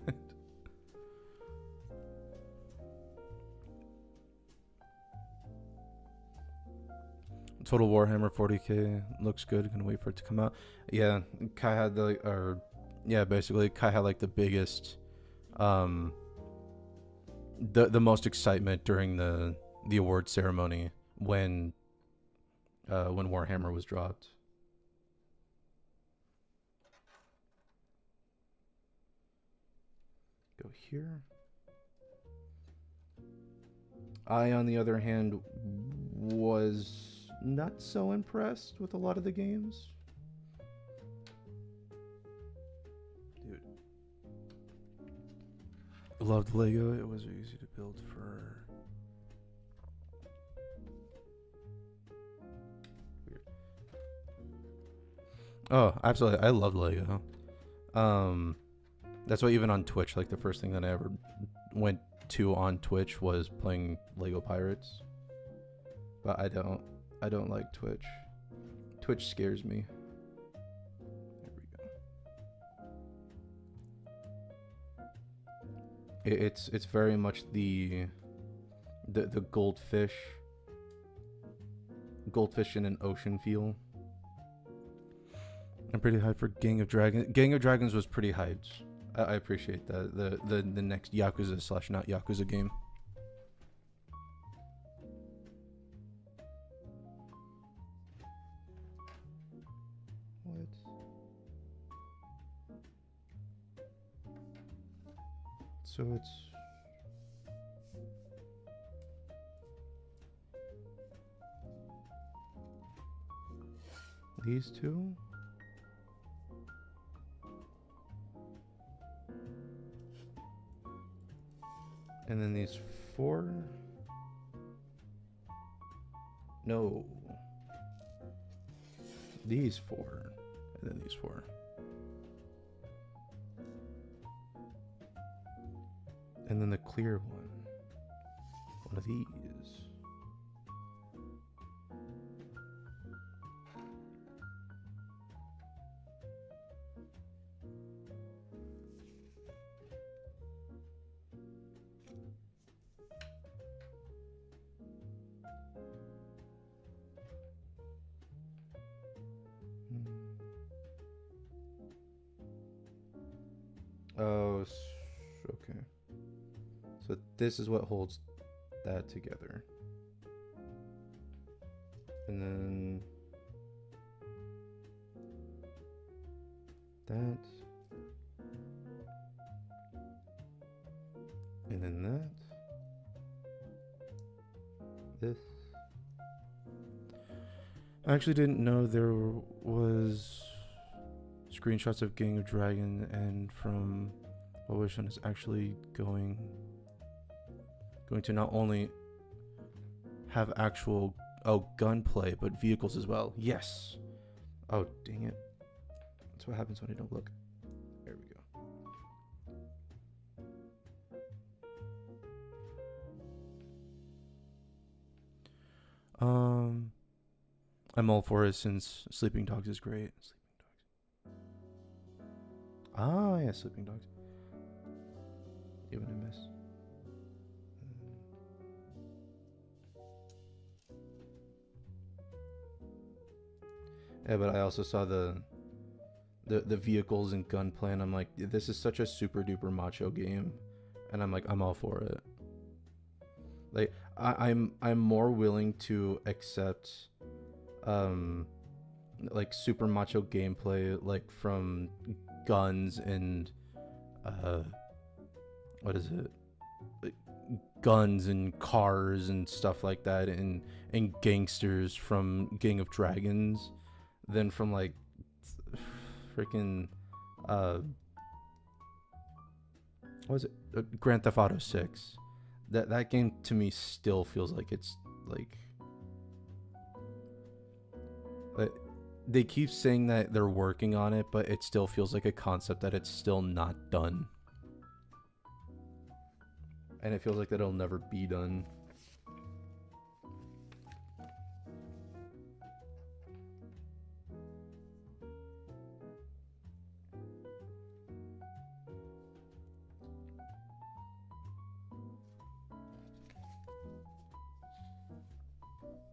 Total Warhammer 40k looks good. Gonna wait for it to come out. Yeah, Kai had basically Kai had like the biggest, the most excitement during the award ceremony when Warhammer was dropped. Go here. I, on the other hand, was not so impressed with a lot of the games. Dude. Loved Lego. It was easy to build for... Weird. Oh, absolutely. I loved Lego. That's why even on Twitch, like the first thing that I ever went to on Twitch was playing Lego Pirates. But I don't like Twitch. Twitch scares me. There we go. It's very much the goldfish in an ocean feel. I'm pretty hyped for Gang of Dragons. Gang of Dragons was pretty hyped. I appreciate that. The next Yakuza / not Yakuza game. What? So it's... these two? And then these 4. No. These 4. And then these 4. And then the clear one. One of these. Oh, okay. So this is what holds that together. And then that. And then that. This. I actually didn't know there was screenshots of Gang of Dragon, and from what was shown is actually going to not only have actual gunplay but vehicles as well. Yes. Oh dang it! That's what happens when I don't look. There we go. I'm all for it since Sleeping Dogs is great. Ah, yeah, Sleeping Dogs. Even I miss. Yeah, but I also saw the vehicles and gunplay, and I'm like, this is such a super duper macho game, and I'm like, I'm all for it. Like, I'm more willing to accept, like super macho gameplay, like from guns and what is it, like guns and cars and stuff like that, and gangsters from Gang of Dragons, than from like freaking what is it, Grand Theft Auto 6. That game to me still feels like it's like they keep saying that they're working on it, but it still feels like a concept that it's still not done. And it feels like that it'll never be done.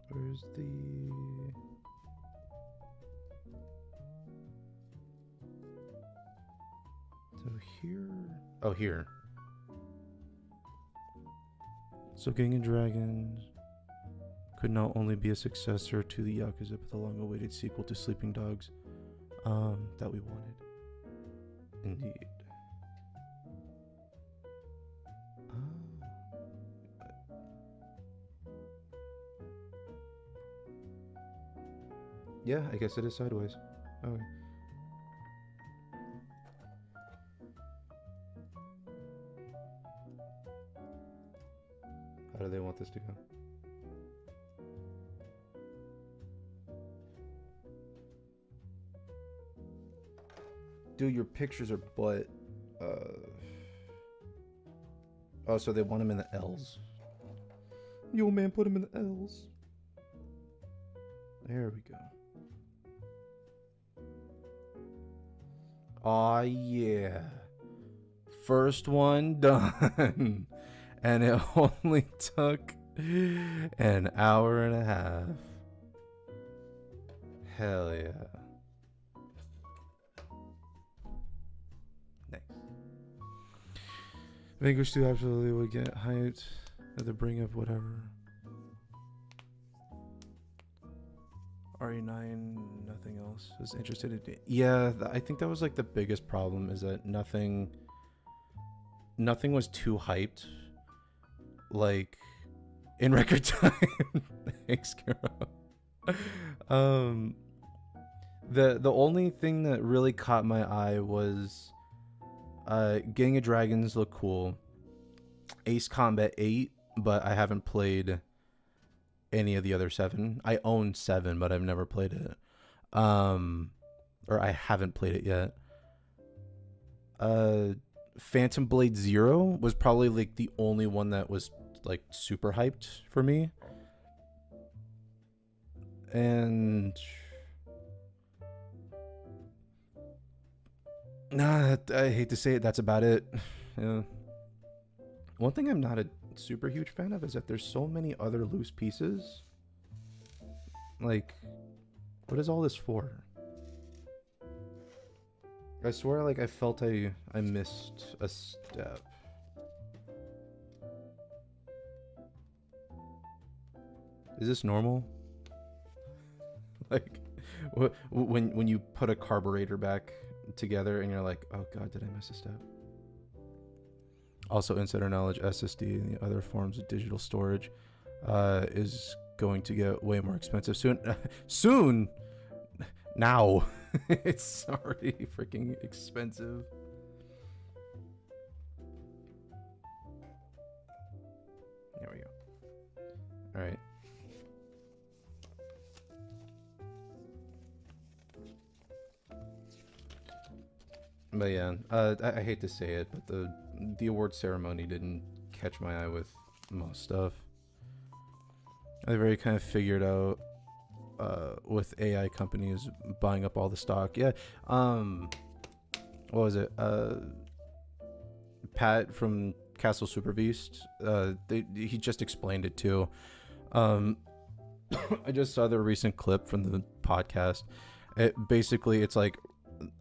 Where's the... So here... Oh, here. So Gang of Dragons could not only be a successor to the Yakuza, but the long-awaited sequel to Sleeping Dogs that we wanted. Indeed. Yeah, I guess it is sideways. Okay. How do they want this to go? Dude, your pictures are butt. Oh, so they want him in the L's. Yo, man, put him in the L's. There we go. Aw, yeah. First one done. And it only took an hour and a half. Hell yeah. Nice. Vanquish 2 absolutely would get hyped at the bring up whatever. RE9, nothing else. Was interested in. Yeah, I think that was like the biggest problem, is that nothing was too hyped. Like in record time. Thanks, Kuro. The only thing that really caught my eye was Gang of Dragons look cool. Ace Combat 8, but I haven't played any of the other 7. I own 7, but I've never played it. Or I haven't played it yet. Phantom Blade Zero was probably like the only one that was like super hyped for me. And nah, I hate to say it, that's about it. Yeah. One thing I'm not a super huge fan of is that there's so many other loose pieces. Like, what is all this for? I swear, like, I felt I missed a step. Is this normal? Like, when you put a carburetor back together and you're like, oh god, did I miss a step? Also, insider knowledge, SSD and the other forms of digital storage is going to get way more expensive soon. Soon? Now. It's already freaking expensive. There we go. All right. But yeah, I hate to say it, but the award ceremony didn't catch my eye with most stuff. I very kind of figured out with AI companies buying up all the stock. Yeah, what was it? Pat from Castle Super Beast. He just explained it too. I just saw the recent clip from the podcast. It's like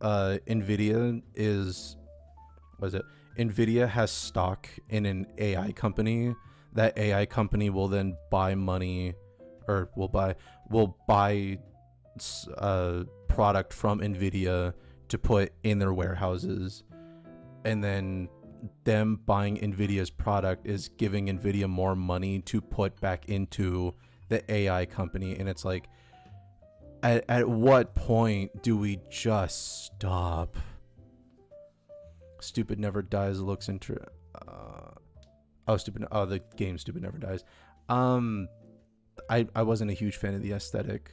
Nvidia is, what is it? Nvidia has stock in an AI company. That AI company will then buy money, or will buy product from Nvidia to put in their warehouses, and then them buying Nvidia's product is giving Nvidia more money to put back into the AI company. And it's like, at what point do we just stop? Stupid Never Dies looks into the game Stupid Never Dies. I wasn't a huge fan of the aesthetic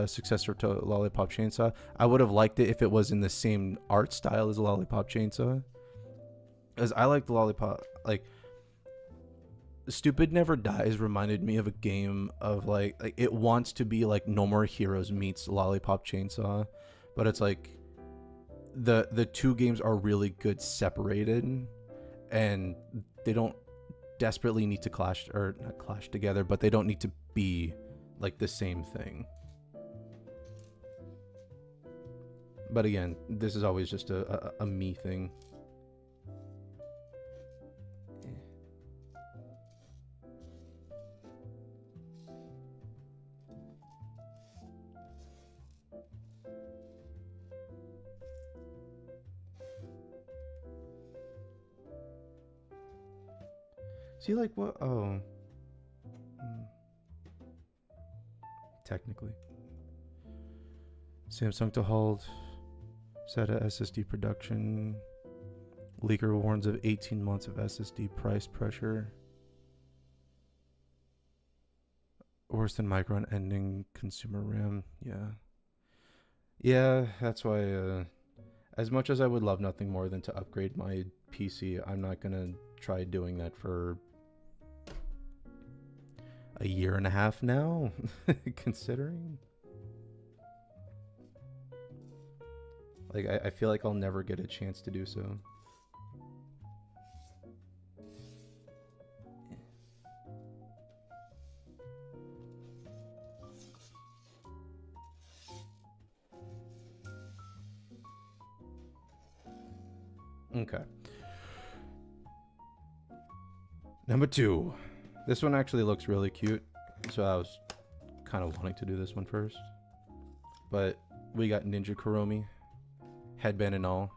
successor to Lollipop Chainsaw. I would have liked it if it was in the same art style as Lollipop Chainsaw, because I like the Lollipop, like Stupid Never Dies reminded me of a game of like it wants to be like No More Heroes meets Lollipop Chainsaw, but it's like the two games are really good separated, and they don't desperately need to clash, or not clash together, but they don't need to be like the same thing. But again, this is always just a me thing. See, like, what? Oh. Technically. Samsung to halt SATA SSD production. Leaker warns of 18 months of SSD price pressure. Worse than Micron ending consumer RAM. Yeah. Yeah, that's why, as much as I would love nothing more than to upgrade my PC, I'm not gonna try doing that for a year and a half now, considering. Like, I feel like I'll never get a chance to do so. Okay. Number 2. This one actually looks really cute, so I was kind of wanting to do this one first. But we got Ninja Kuromi, headband and all.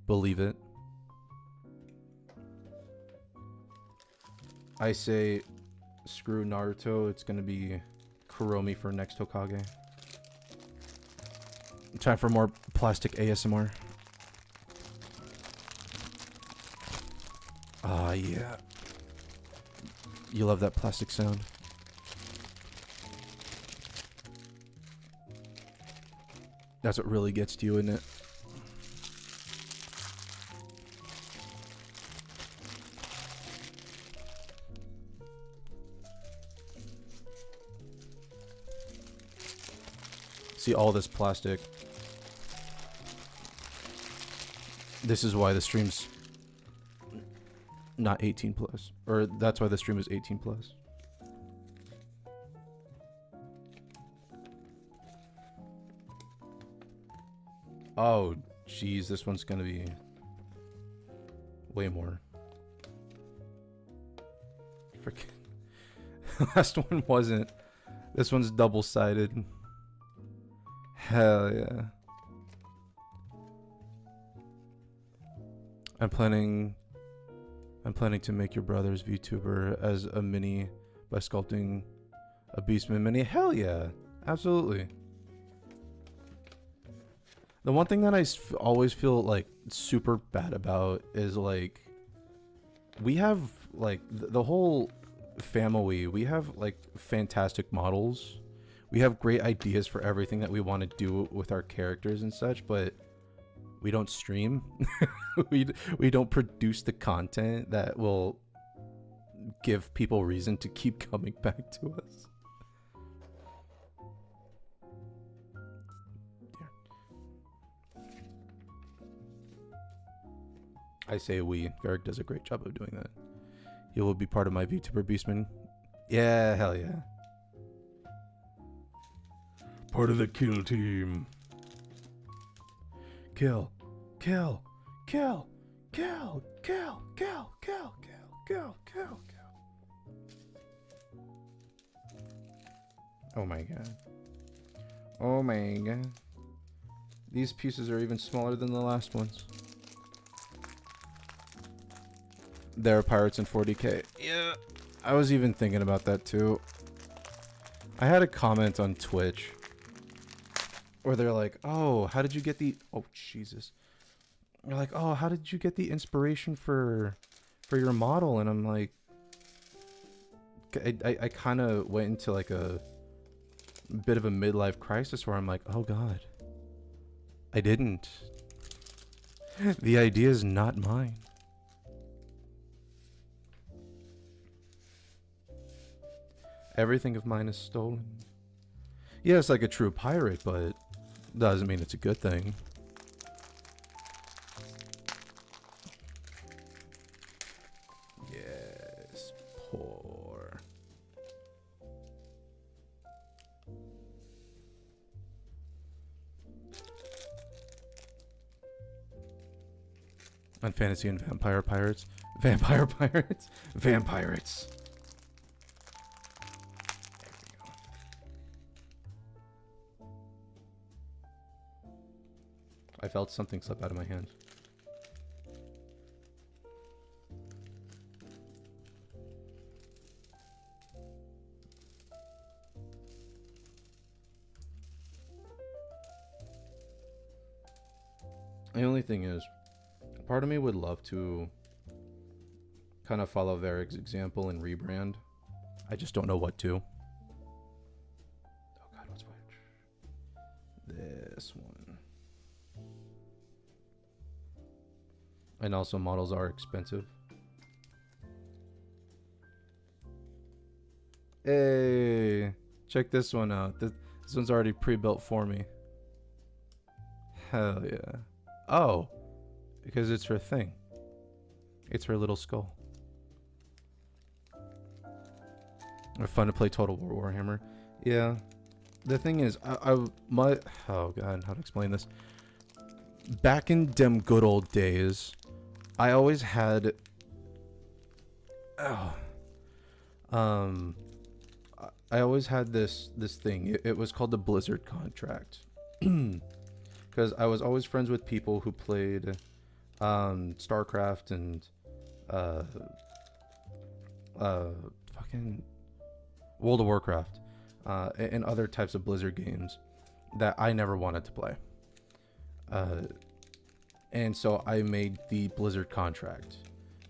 Believe it. I say screw Naruto, it's gonna be Kuromi for next Hokage. Time for more plastic ASMR. Ah, yeah. You love that plastic sound. That's what really gets to you, isn't it? See all this plastic. This is why the stream's not 18 plus. Or that's why the stream is 18 plus. Oh, jeez, this one's gonna be way more. Freaking. The last one wasn't. This one's double-sided. Hell yeah. I'm planning to make your brother's VTuber as a mini by sculpting a Beastman mini. Hell yeah. Absolutely. The one thing that I always feel like super bad about is like we have like the whole family, we have like fantastic models. We have great ideas for everything that we want to do with our characters and such, but we don't stream. we don't produce the content that will give people reason to keep coming back to us. I say we. Varric does a great job of doing that. He will be part of my VTuber Beastman. Yeah, hell yeah. Part of the kill team. Kill. Kill. Kill. Kill. Kill. Kill. Kill. Kill. Kill. Kill. Kill. Oh my god. Oh my god. These pieces are even smaller than the last ones. There are pirates in 40k. Yeah, I was even thinking about that too. I had a comment on Twitch where they're like, "Oh, how did you get the?" Oh Jesus! They're like, "Oh, how did you get the inspiration for your model?" And I'm like, I kind of went into like a bit of a midlife crisis where I'm like, "Oh God, I didn't. The idea is not mine." Everything of mine is stolen. Yeah, it's like a true pirate, but doesn't mean it's a good thing. Yes, poor. On fantasy and vampire pirates. Vampire pirates? Vampirates. I felt something slip out of my hand. The only thing is, part of me would love to kind of follow Varric's example and rebrand. I just don't know what to. Oh God, what's which? This one. And also, models are expensive. Hey, check this one out. This one's already pre-built for me. Hell yeah. Oh, because it's her thing. It's her little skull. Or fun to play Total War Warhammer. Yeah. The thing is, oh God, how to explain this? Back in them good old days, I always had I always had this thing. It was called the Blizzard contract. Because I was always friends with people who played StarCraft and fucking World of Warcraft and other types of Blizzard games that I never wanted to play. And so I made the Blizzard contract,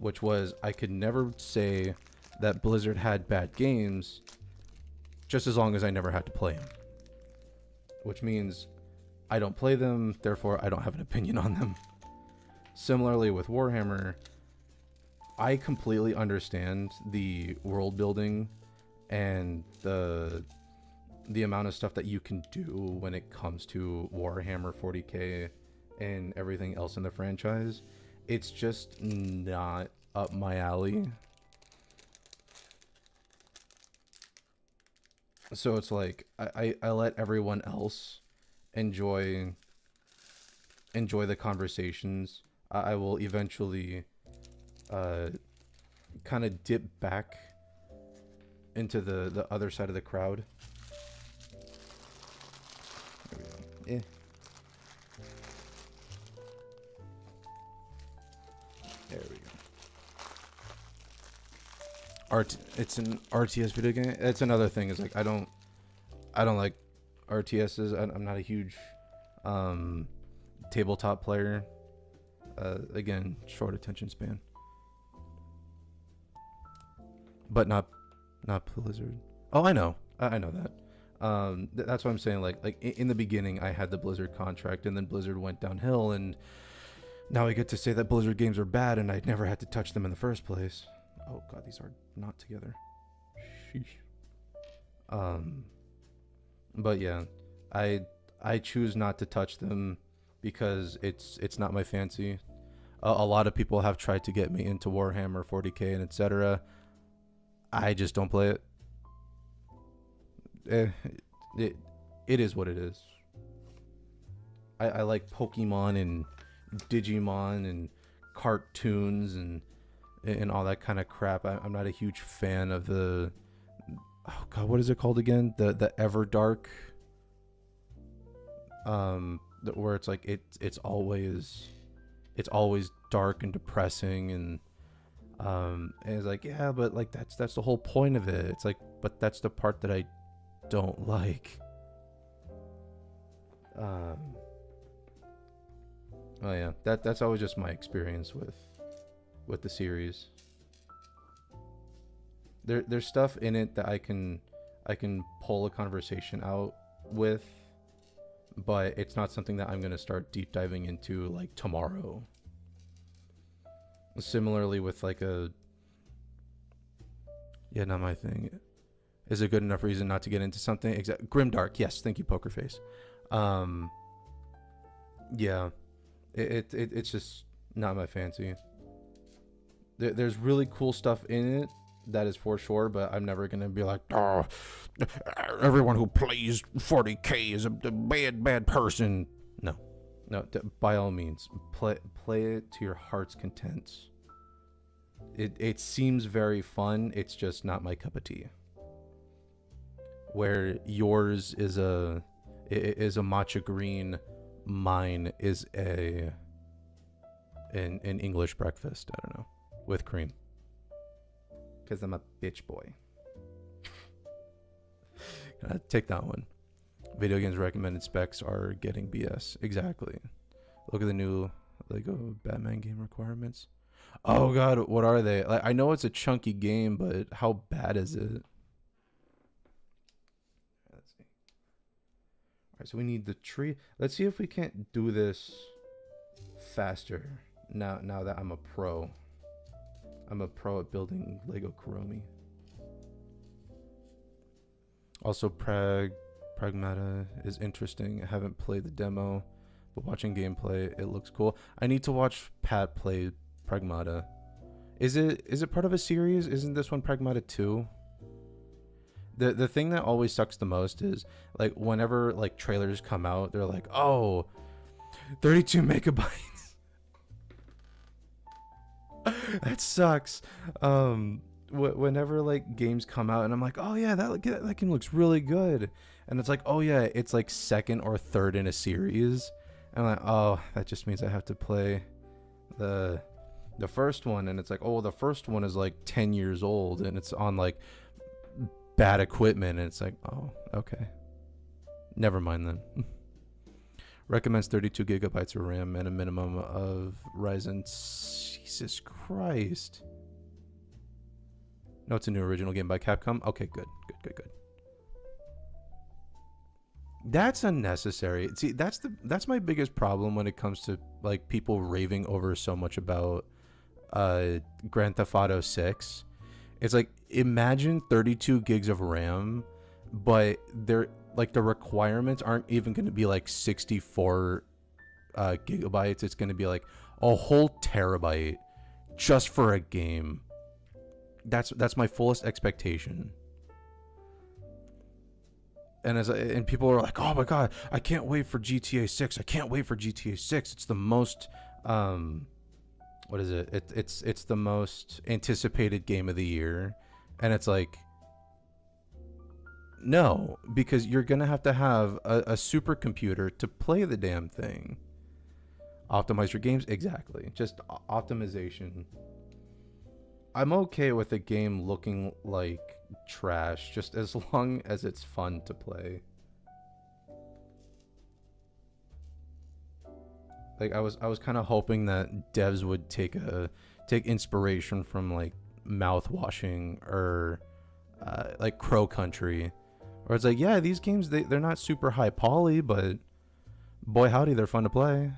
which was I could never say that Blizzard had bad games just as long as I never had to play them. Which means I don't play them, therefore I don't have an opinion on them. Similarly with Warhammer, I completely understand the world building and the amount of stuff that you can do when it comes to Warhammer 40k and everything else in the franchise. It's just not up my alley. So it's like I let everyone else enjoy the conversations. I will eventually kind of dip back into the other side of the crowd. There we go. There we go. It's an RTS video game. It's another thing. Is like I don't like RTSs. I'm not a huge tabletop player. Again, short attention span. But not Blizzard. Oh, I know. I know that. That's what I'm saying. Like in the beginning, I had the Blizzard contract, and then Blizzard went downhill, and now I get to say that Blizzard games are bad, and I never had to touch them in the first place. Oh god, these are not together. Sheesh. But yeah, I choose not to touch them because it's not my fancy. A lot of people have tried to get me into Warhammer 40k and etc. I just don't play it. It is what it is. I like Pokemon and Digimon and cartoons and all that kind of crap. I'm not a huge fan of the, oh god, what is it called again? The Everdark. Where it's like it's always dark and depressing, and it's like, yeah, but like that's the whole point of it. It's like, but that's the part that I don't like. Oh yeah, that's always just my experience with the series. There's stuff in it that I can pull a conversation out with, but it's not something that I'm gonna start deep diving into like tomorrow. Similarly with like not my thing. Is a good enough reason not to get into something? Grimdark, yes, thank you, Pokerface. Yeah, it's just not my fancy. There's really cool stuff in it, that is for sure, but I'm never gonna be like, oh, everyone who plays 40k is a bad person. No, by all means, play it to your heart's content. It seems very fun. It's just not my cup of tea. Where yours is a matcha green, mine is an English breakfast. I don't know, with cream. Because I'm a bitch boy. Take that one. Video games recommended specs are getting BS. Exactly. Look at the new Lego Batman game requirements. Oh god, what are they? Like, I know it's a chunky game, but how bad is it? Let's see. Alright, so we need the tree. Let's see if we can't do this faster. Now that I'm a pro. I'm a pro at building Lego Kuromi. Also, Pragmata is interesting. I haven't played the demo, but watching gameplay, it looks cool. I need to watch Pat play Pragmata. Is it part of a series? Isn't this one Pragmata 2? The thing that always sucks the most is like whenever like trailers come out, they're like, oh, 32 megabytes. That sucks. Whenever like games come out and I'm like, oh yeah, that game looks really good, and it's like, oh yeah, it's like second or third in a series, and I'm like, oh, that just means I have to play the first one, and it's like, oh, the first one is like 10 years old and it's on like bad equipment, and it's like, oh, okay, never mind then. Recommends 32 gigabytes of RAM and a minimum of Ryzen. Jesus Christ. No, it's a new original game by Capcom. Okay, good. That's unnecessary. See, that's my biggest problem when it comes to like people raving over so much about Grand Theft Auto 6. It's like, imagine 32 gigs of RAM, but they're like the requirements aren't even going to be like 64 gigabytes. It's going to be like a whole terabyte just for a game. That's my fullest expectation. And people are like, oh my god, I can't wait for GTA 6. I can't wait for GTA 6. It's the most what is it? It's the most anticipated game of the year. And it's like, no, because you're gonna have to have a supercomputer to play the damn thing. Optimize your games, exactly. Just optimization. I'm okay with a game looking like trash, just as long as it's fun to play. Like I was kind of hoping that devs would take inspiration from like mouth washing or like Crow Country, where it's like, yeah, these games they're not super high poly, but boy howdy, they're fun to play.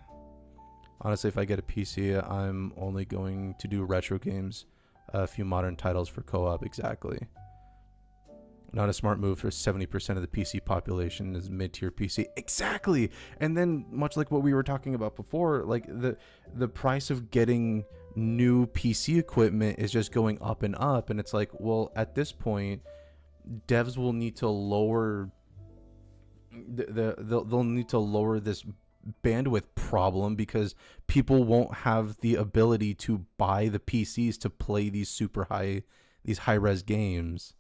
Honestly, if I get a PC, I'm only going to do retro games, a few modern titles for co-op. Exactly. Not a smart move for 70% of the PC population is mid-tier PC. Exactly. And then much like what we were talking about before, like the price of getting new PC equipment is just going up and up, and it's like, well, at this point devs will need to lower they'll need to lower this bandwidth problem because people won't have the ability to buy the PCs to play these high-res games.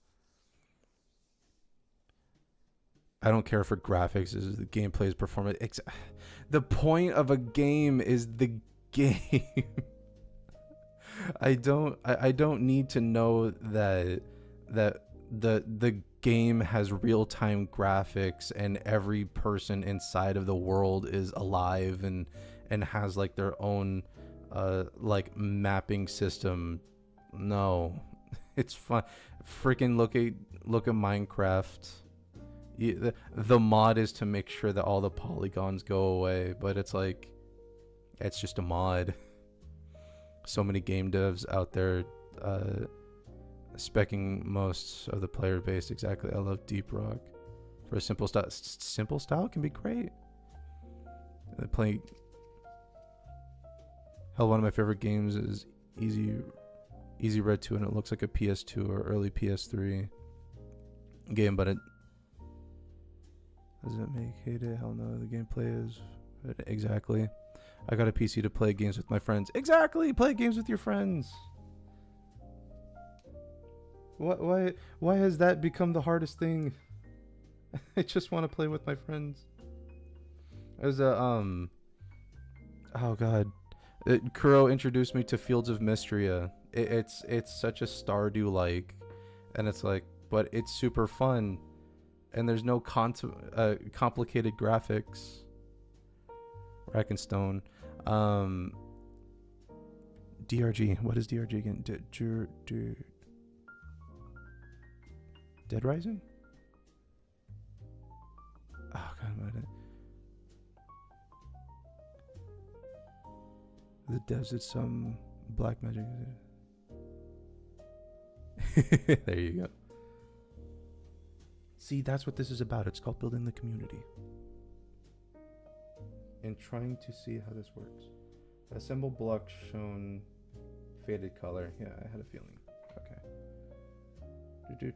I don't care for graphics, is the gameplay is performance. The point of a game is the game. I don't need to know that the game has real-time graphics and every person inside of the world is alive and has like their own like mapping system. No. It's fun. Freaking look at Minecraft. The mod is to make sure that all the polygons go away, but it's like, it's just a mod. So many game devs out there specking most of the player base. Exactly. I love Deep Rock for a simple style. Simple style can be great. Playing hell, one of my favorite games is Easy Red 2, and it looks like a PS2 or early PS3 game, but it does it make hate it? Hell no. The gameplay is exactly. I got a PC to play games with my friends. Exactly. Play games with your friends. Why has that become the hardest thing? I just want to play with my friends. There's a oh god, Kuro introduced me to Fields of Mystria. It's such a Stardew like, and it's like, but it's super fun. And there's no complicated graphics. Rackenstone. DRG. What is DRG again? Dead Rising? Oh, God, I'm at it. The devs did some black magic. There you go. See, that's what this is about. It's called building the community. And trying to see how this works. Assemble block shown faded color. Yeah, I had a feeling. Okay.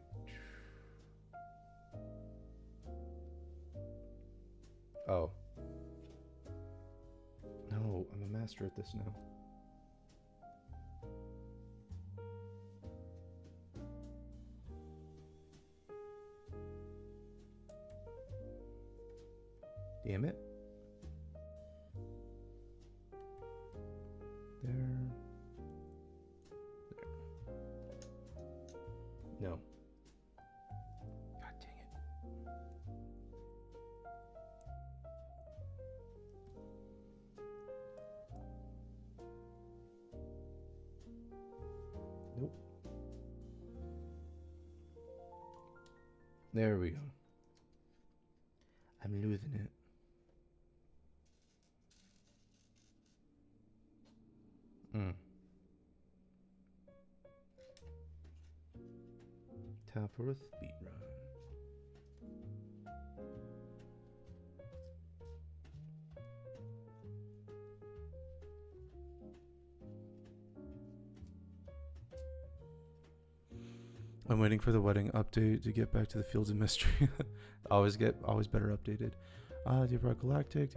Oh. No, I'm a master at this now. Damn it. There. No. God dang it. There we go. I'm losing it. Time for a speed run. I'm waiting for the wedding update to get back to the Fields of Mystery. always better updated. Deep Rock Galactic.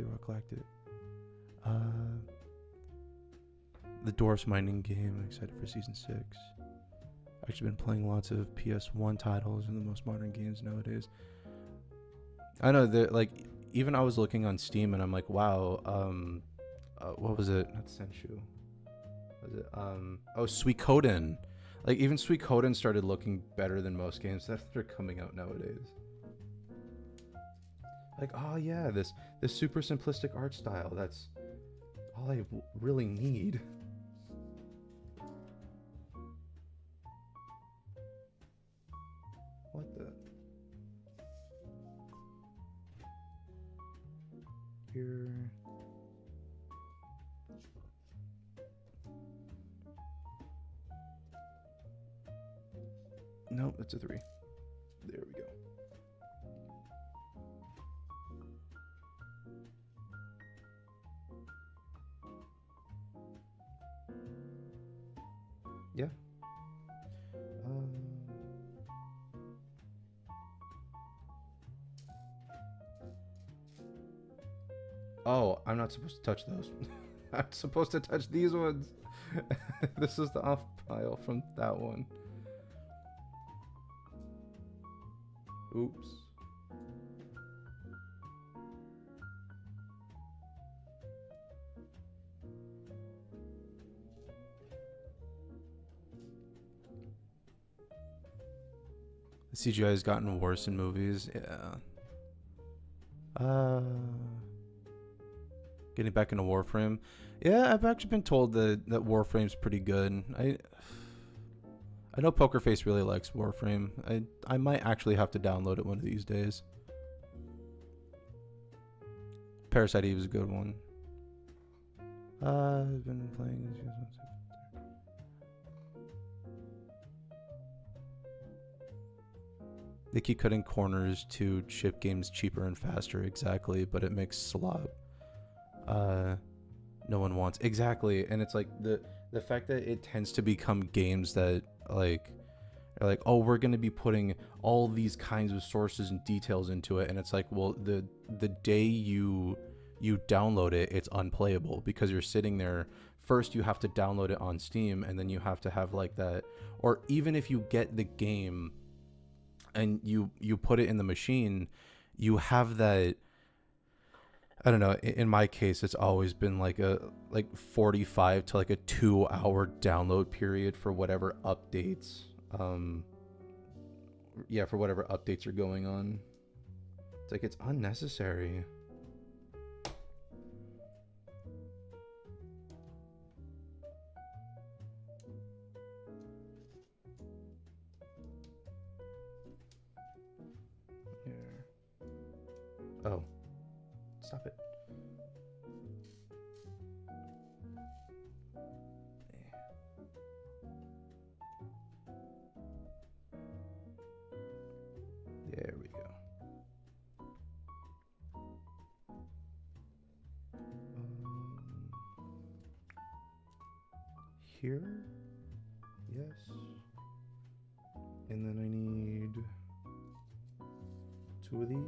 The Dwarfs Mining game. I'm excited for season 6. I've actually been playing lots of PS1 titles and the most modern games nowadays. I know that, like, even I was looking on Steam and I'm like, wow, what was it? Not Senshu. Was it Suikoden. Like, even Suikoden started looking better than most games that are coming out nowadays. Like, oh yeah, this super simplistic art style. That's all I really need. What the? Here. Nope, it's a 3. There we go. Yeah. Oh, I'm not supposed to touch those. I'm supposed to touch these ones. This is the off pile from that one. Oops. The CGI has gotten worse in movies. Yeah. Getting back into Warframe. Yeah, I've actually been told that Warframe's pretty good. I know Poker Face really likes Warframe. I might actually have to download it one of these days. Parasite Eve is a good one. I've been playing. They keep cutting corners to ship games cheaper and faster, exactly, but it makes slop. No one wants exactly, and it's like the fact that it tends to become games that like are like, oh, we're gonna be putting all these kinds of sources and details into it, and it's like, well, the day you download it, it's unplayable because you're sitting there. First you have to download it on Steam, and then you have to have like that, or even if you get the game and you put it in the machine, you have that. I don't know. In my case, it's always been like 45 to like a 2-hour download period for whatever updates. Yeah, for whatever updates are going on. It's like, it's unnecessary. Here. Oh. Stop it. There we go. Here? Yes. And then I need 2 of these.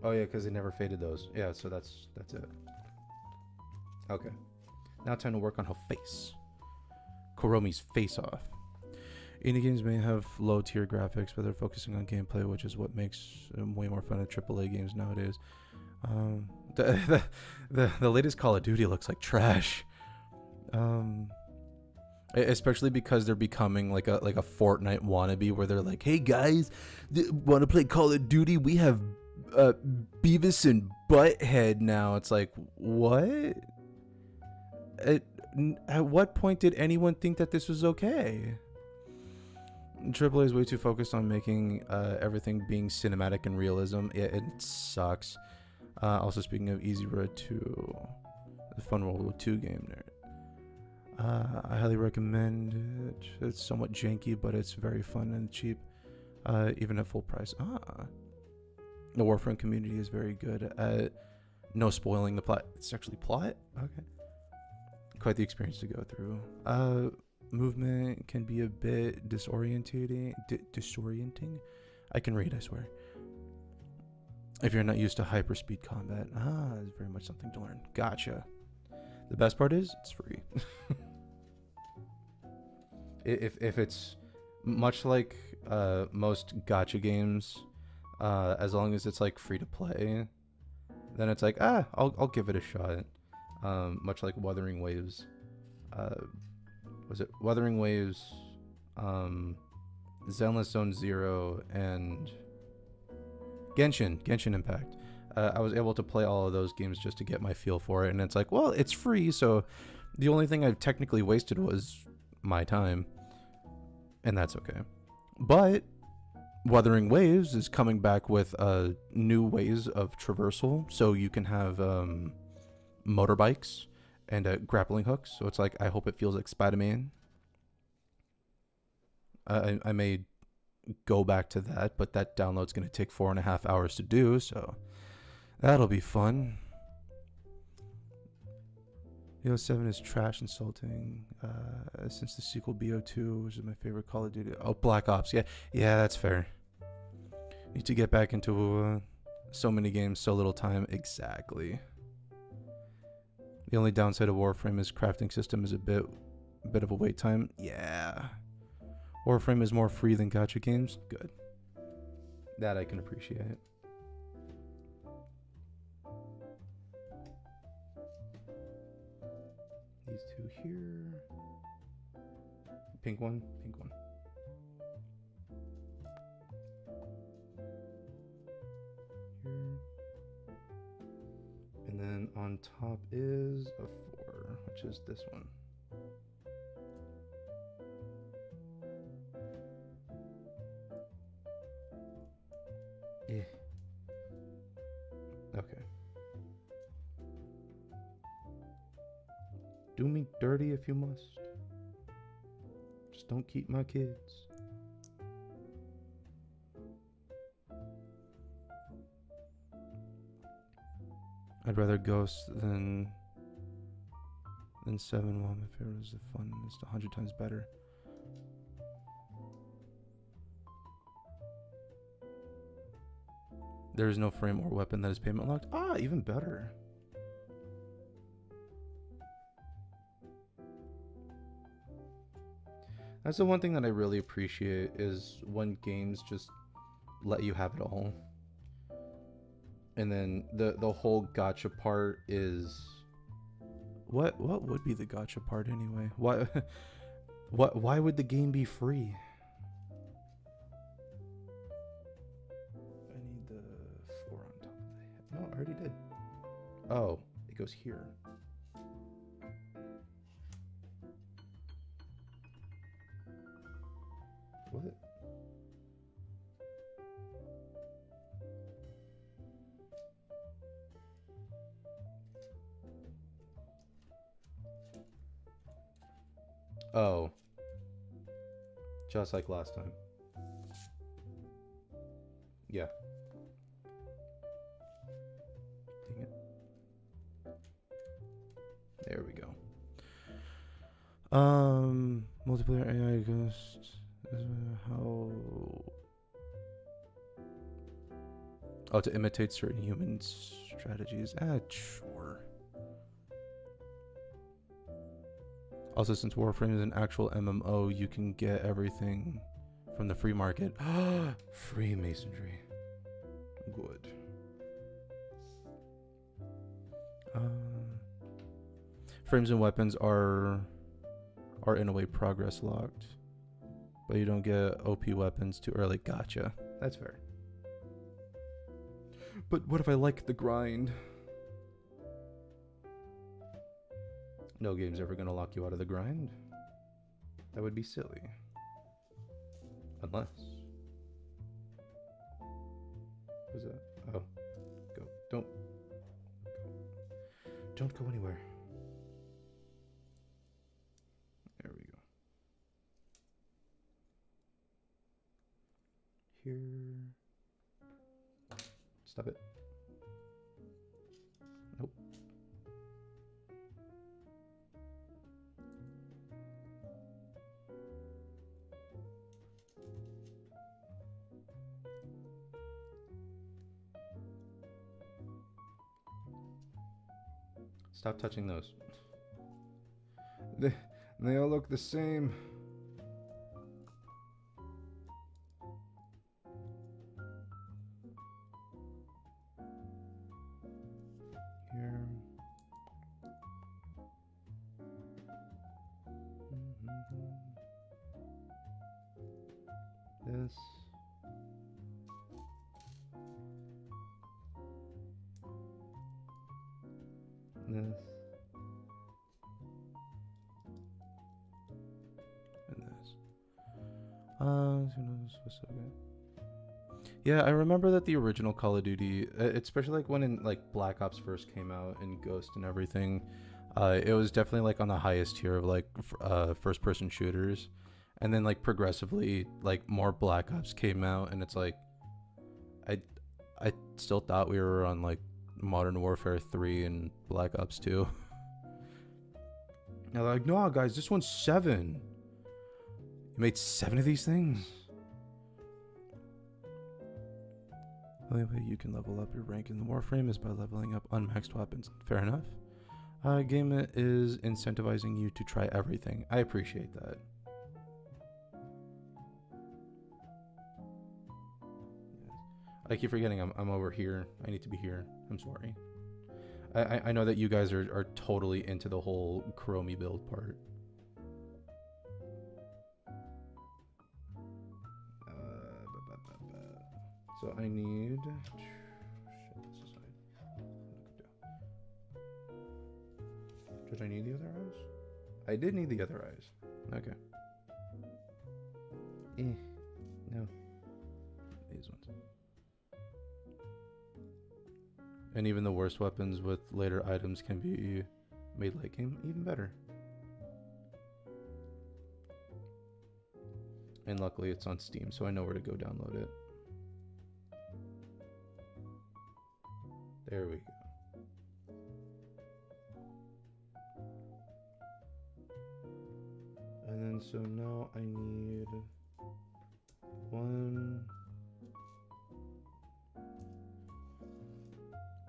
Oh yeah, because they never faded those. Yeah, so that's it. Okay. Now time to work on her face. Kuromi's face off. Indie games may have low tier graphics, but they're focusing on gameplay, which is what makes them way more fun at AAA games nowadays. The latest Call of Duty looks like trash. Especially because they're becoming like a Fortnite wannabe, where they're like, "Hey guys, want to play Call of Duty? We have Beavis and Butthead now." It's like, what? At what point did anyone think that this was okay? AAA is way too focused on making everything being cinematic and realism. It sucks. Also, speaking of Easy Road 2, the Fun World War 2 game there. I highly recommend it. It's somewhat janky, but it's very fun and cheap, even at full price. The Warframe community is very good at no spoiling the plot. It's actually plot? Okay. Quite the experience to go through. Movement can be a bit disorientating. I can read, I swear. If you're not used to hyperspeed combat. It's very much something to learn. Gotcha. The best part is, it's free. If it's much like most gacha games, as long as it's like free to play, then it's like, I'll give it a shot. Much like Wuthering Waves. Was it Wuthering Waves, Zenless Zone Zero, and Genshin Impact? I was able to play all of those games just to get my feel for it, and it's like, well, it's free, so the only thing I've technically wasted was my time, and that's okay. But Wuthering Waves is coming back with new ways of traversal, so you can have motorbikes and grappling hooks. So it's like, I hope it feels like Spider-Man. I may go back to that, but that download's going to take 4.5 hours to do, so that'll be fun. BO7 is trash insulting. Since the sequel BO2, which is my favorite Call of Duty. Oh, Black Ops. Yeah, that's fair. Need to get back into so many games, so little time. Exactly. The only downside of Warframe is crafting system is a bit of a wait time. Yeah. Warframe is more free than gacha games. Good. That I can appreciate. These two here. Pink one. Here. And then on top is a 4, which is this one. Yeah. Okay. Do me dirty if you must. Just don't keep my kids. I'd rather Ghost than 7. Well, my favorite is the fun. It's 100 times better. There is no frame or weapon that is payment locked. Even better. That's the one thing that I really appreciate, is when games just let you have it all. And then the whole gacha part is, what would be the gacha part anyway? Why would the game be free? I need the 4 on top of the head. No, I already did. Oh, it goes here. What? Oh. Just like last time. Yeah. Dang it. There we go. Multiplayer AI ghosts. How? Oh, to imitate certain human strategies. Sure. Also, since Warframe is an actual MMO, you can get everything from the free market. Freemasonry. Good. Frames and weapons are are in a way progress locked. But you don't get OP weapons too early. Gotcha. That's fair. But what if I like the grind? No game's ever gonna lock you out of the grind. That would be silly. Unless. What is that? Oh. Go. Don't go anywhere. There we go. Here. Stop it. Nope. Stop touching those. They all look the same. Here. This. This. And this. What's so good? Yeah, I remember that the original Call of Duty, especially like when in like Black Ops first came out and Ghost and everything, it was definitely like on the highest tier of like first-person shooters, and then like progressively like more Black Ops came out, and it's like I still thought we were on like Modern Warfare 3 and Black Ops 2. Now they're like, no guys, this one's 7. You made 7 of these things? The only way you can level up your rank in the Warframe is by leveling up unmaxed weapons. Fair enough. Game is incentivizing you to try everything. I appreciate that. I keep forgetting I'm over here. I need to be here. I'm sorry. I know that you guys are totally into the whole Kuromi build part. So I need... Did I need the other eyes? I did need the other eyes. Okay. No. These ones. And even the worst weapons with later items can be made late game even better. And luckily it's on Steam, so I know where to go download it. There we go. And then so now I need one.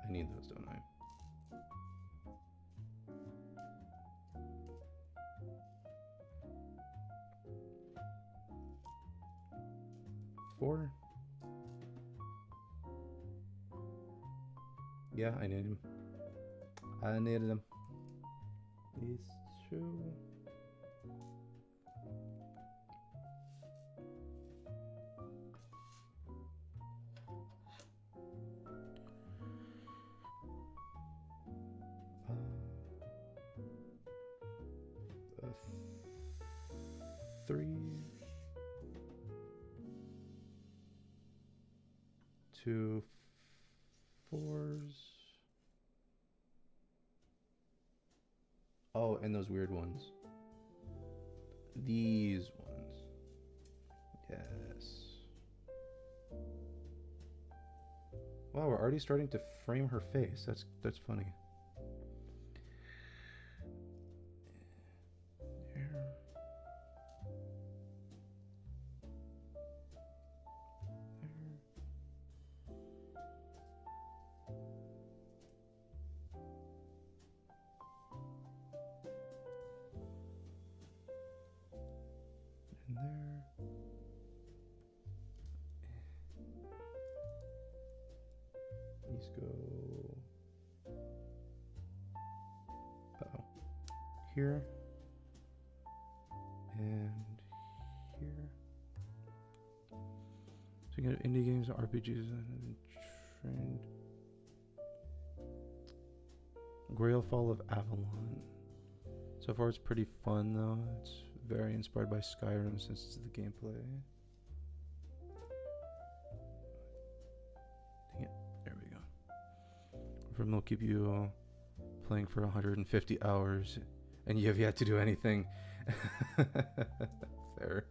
I need those, don't I? Four? Yeah, I need him. I needed him. These two. Three. 2 4s. Oh, and those weird ones. These ones. Yes. Wow, we're already starting to frame her face. That's funny. Go here. And here. So you got indie games, RPGs, and trained. Grailfall of Avalon. So far, it's pretty fun though. It's very inspired by Skyrim since it's the gameplay. Dang it. There we go. From will keep you playing for 150 hours, and you have yet to do anything. Fair.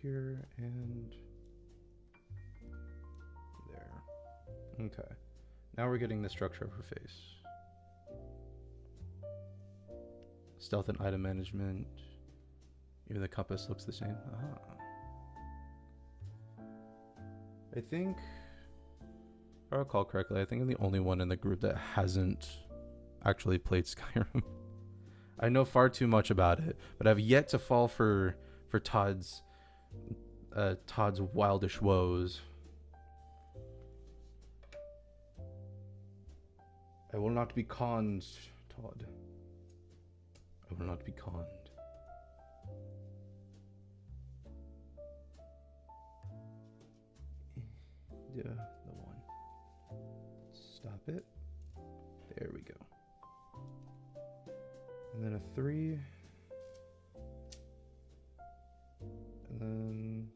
Here and there. Okay. Now we're getting the structure of her face. Stealth and item management. Even the compass looks the same. I think, if I recall correctly, I think I'm the only one in the group that hasn't actually played Skyrim. I know far too much about it, but I've yet to fall for Todd's wildish woes. I will not be conned, Todd. I will not be conned. Yeah, the one. Stop it. There we go. And then a 3. And then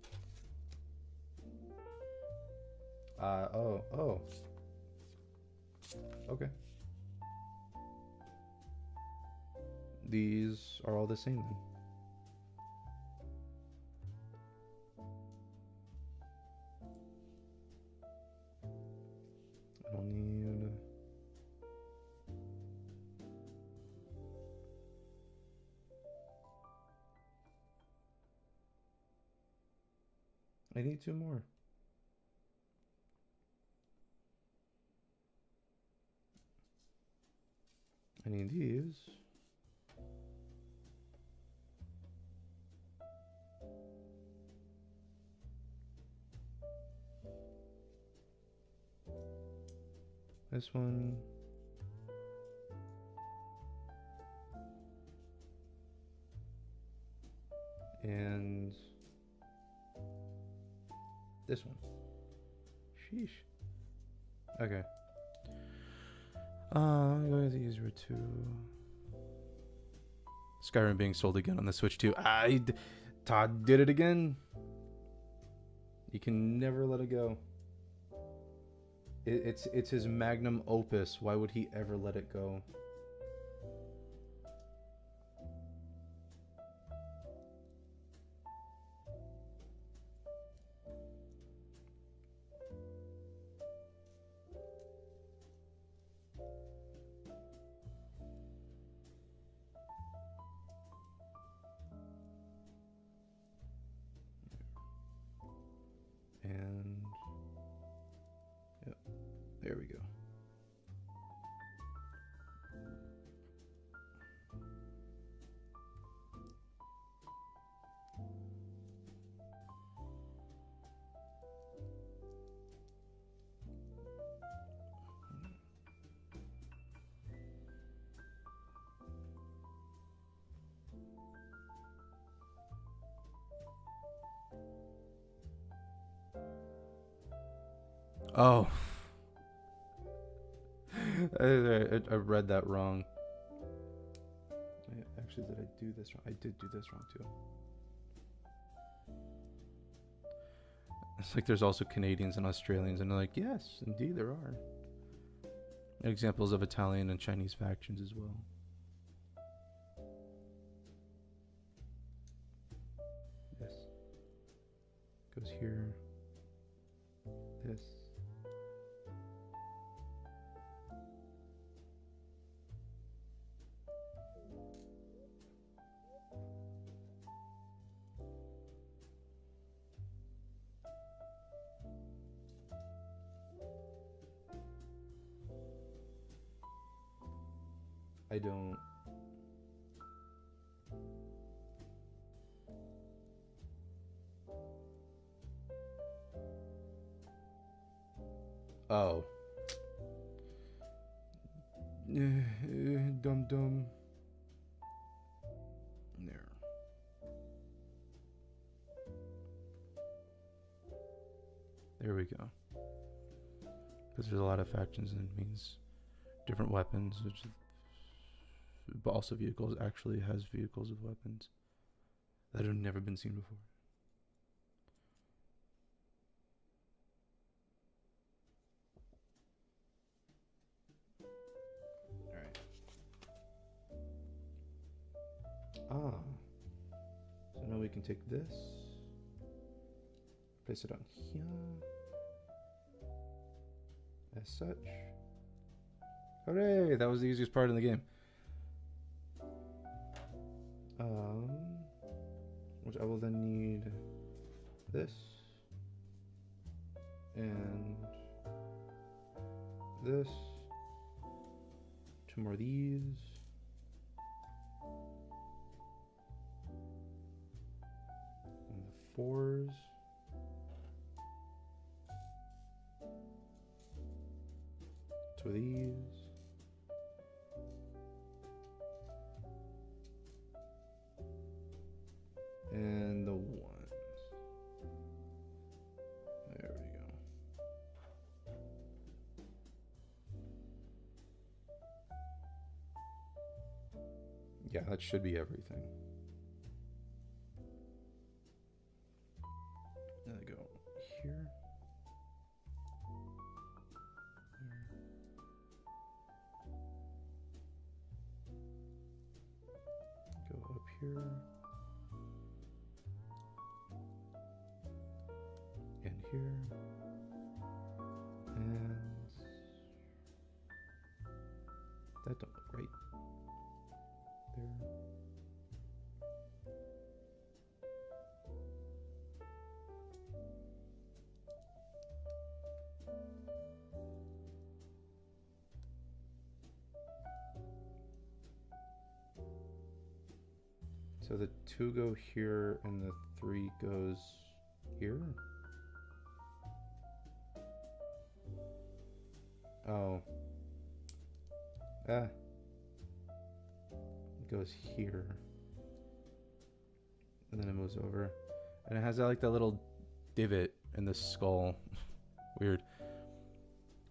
oh. Okay. These are all the same then. I don't need I need 2 more. I need these. This one. And this one. Sheesh. Okay. I'm going to use Route 2. Skyrim being sold again on the Switch 2. Todd did it again. You can never let it go. It's his magnum opus. Why would he ever let it go? And yep, there we go. Oh. I read that wrong. Actually, did I do this wrong? I did do this wrong too. It's like there's also Canadians and Australians, and they're like, yes, indeed there are. Examples of Italian and Chinese factions as well. This goes here. This. I don't. Oh. Dum dum. There. There we go. Because there's a lot of factions and it means different weapons, which but also vehicles actually has vehicles with weapons that have never been seen before. Alright. So now we can take this, place it on here, as such. Hooray! That was the easiest part in the game. Which I will then need this and this. 2 more of these. And the 4s. Two of these. And the 1s. There we go. Yeah, that should be everything. There we go. Here. Go up here. And here. And that don't look right. There. So the 2 go here and the 3 goes here? Oh. Ah. It goes here. And then it moves over. And it has like that little divot in the skull. Weird.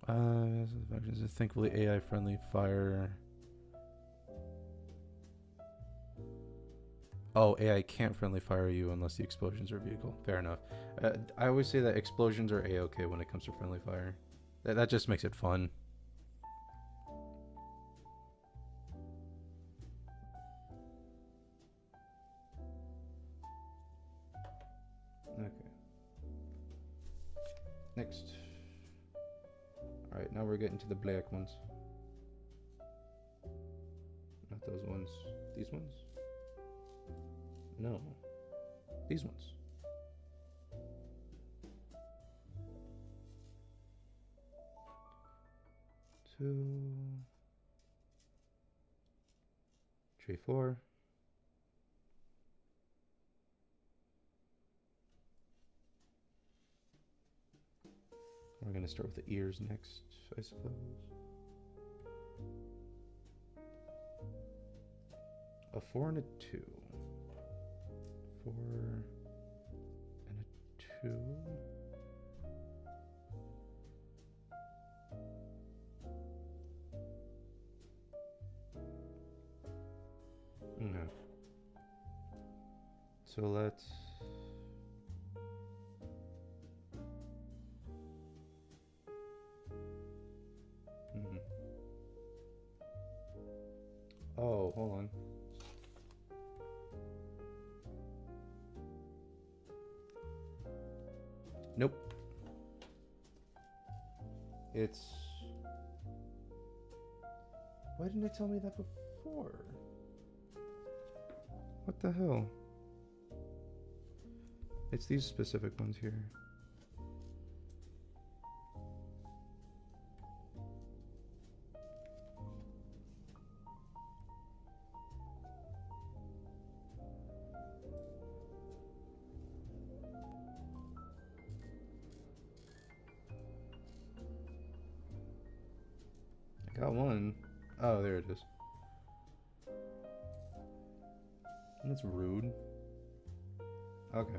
Thankfully AI friendly fire. Oh, AI can't friendly fire you unless the explosions are a vehicle. Fair enough. I always say that explosions are A-okay when it comes to friendly fire. That just makes it fun. Okay. Next. Alright, now we're getting to the black ones. Not those ones. These ones? No. These ones. Two. 3, 4. We're going to start with the ears next, I suppose. A 4 and a 2. 4 and a 2. No. So let's Oh, hold on. Nope. It's... Why didn't it tell me that before? What the hell? It's these specific ones here. Got one. Oh, there it is. That's rude. Okay.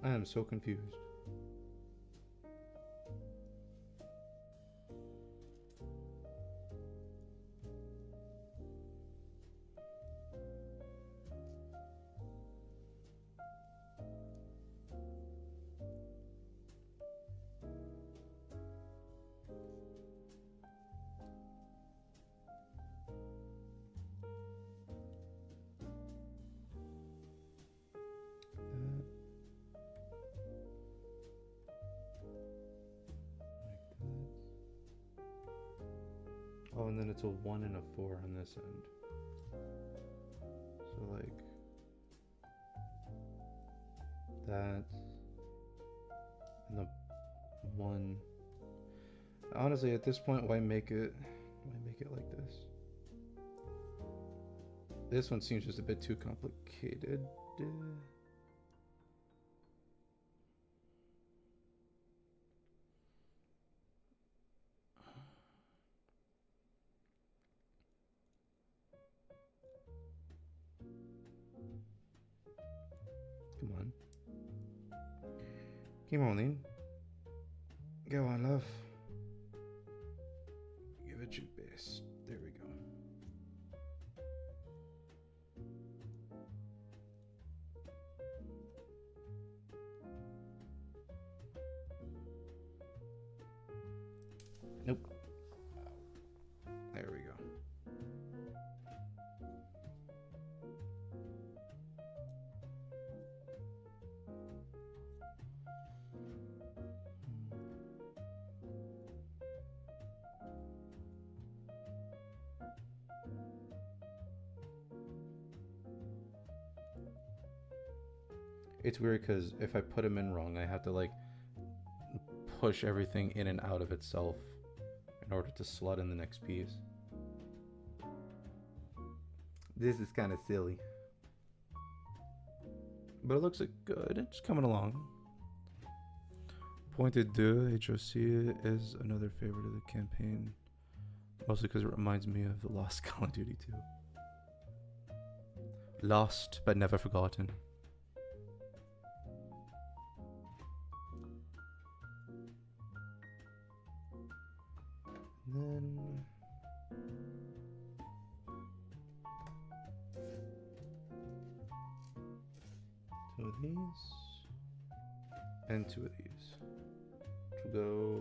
I am so confused. Oh, and then it's a 1 and a 4 on this end. So like that and the 1. Honestly, at this point, why make it like this? This one seems just a bit too complicated. Come on. Come on then. Go on, love. Give it your best. There we go. Nope. There we go. It's weird because if I put them in wrong, I have to like push everything in and out of itself in order to slot in the next piece. This is kind of silly. But it looks like good. It's coming along. Pointed de HOC is another favorite of the campaign. Mostly because it reminds me of the Lost Call of Duty 2. Lost but never forgotten. Then two of these and two of these to go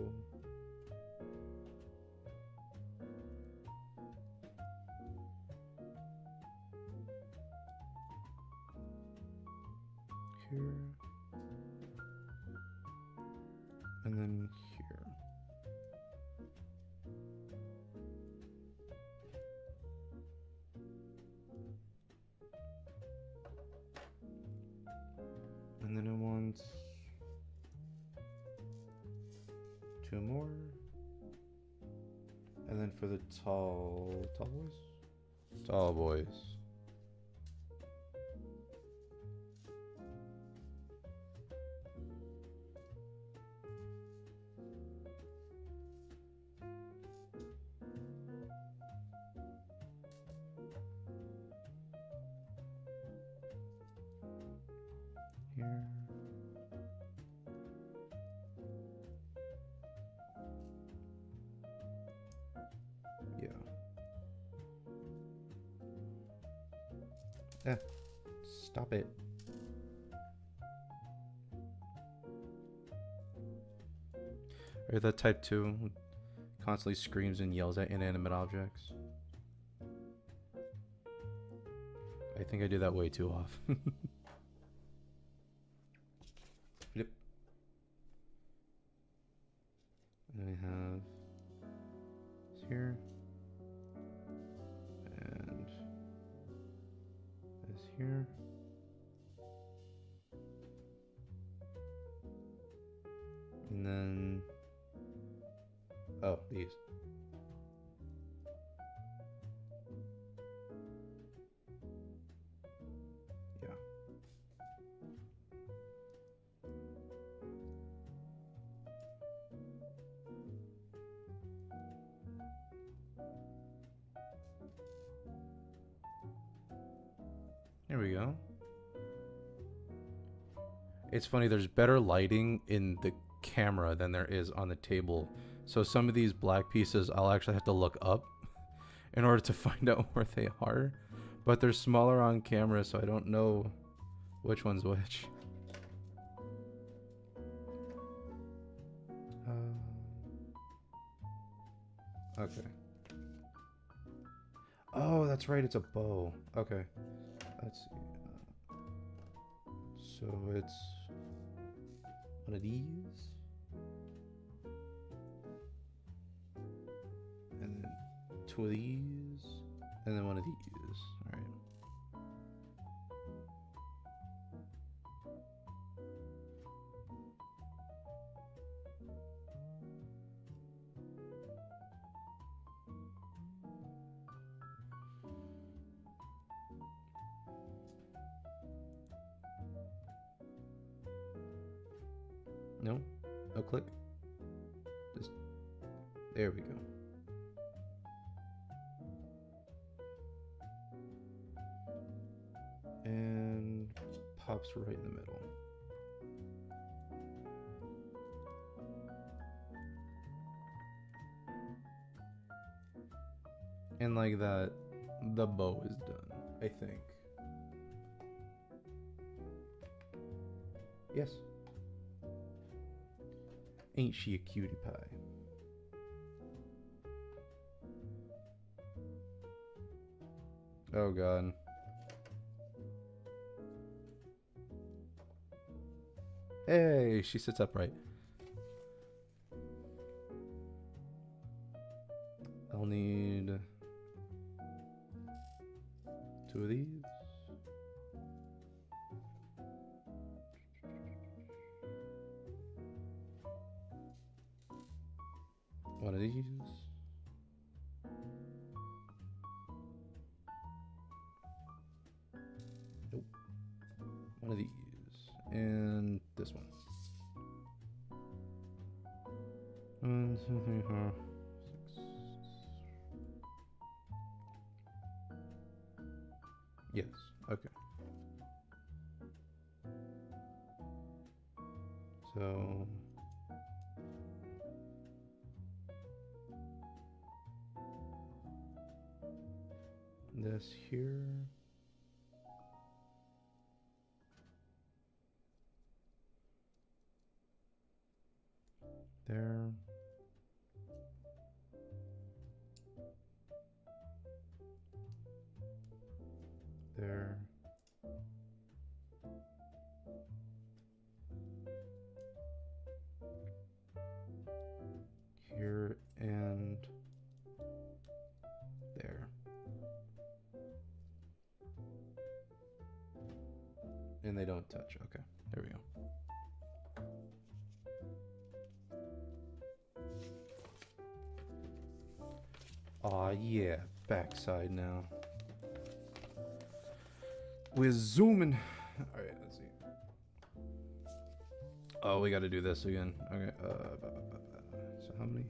here and then here. And then I want 2 more. And then for the tall boys? Tall boys. Here. Yeah. Stop it. Or that type 2 who constantly screams and yells at inanimate objects. I think I do that way too often. Yep. And we have this here. And this here. And then, oh, these. Yeah. There we go. It's funny, there's better lighting in the camera than there is on the table. So some of these black pieces I'll actually have to look up in order to find out where they are. But they're smaller on camera, so I don't know which one's which. Okay. Oh, that's right, it's a bow. Okay. Let's see. So it's one of these. And then two of these. And then one of these. Alright. No? No click? Just, there we go. And pops right in the middle. And like that, the bow is done, I think. Yes. Ain't she a cutie pie? Oh god. Hey, she sits upright. I'll need two of these. One of these. Nope. One of these. And this one. 1, 2, 3, 4, 6. Yes. Okay. So this here. There. There. Here and there. And they don't touch. Okay, there we go. Aw, yeah, backside now. We're zooming. All right, let's see. Oh, we got to do this again. Okay. So how many?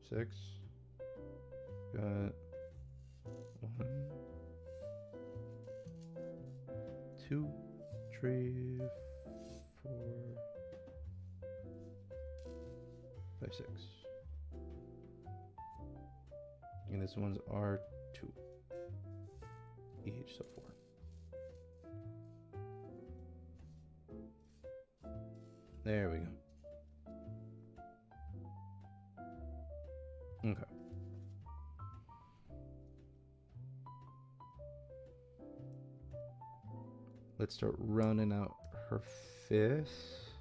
6. Got 1, 2, 3, 4, 5, 6. And this one's R2. Each, so 4. There we go. Okay. Let's start running out her fists.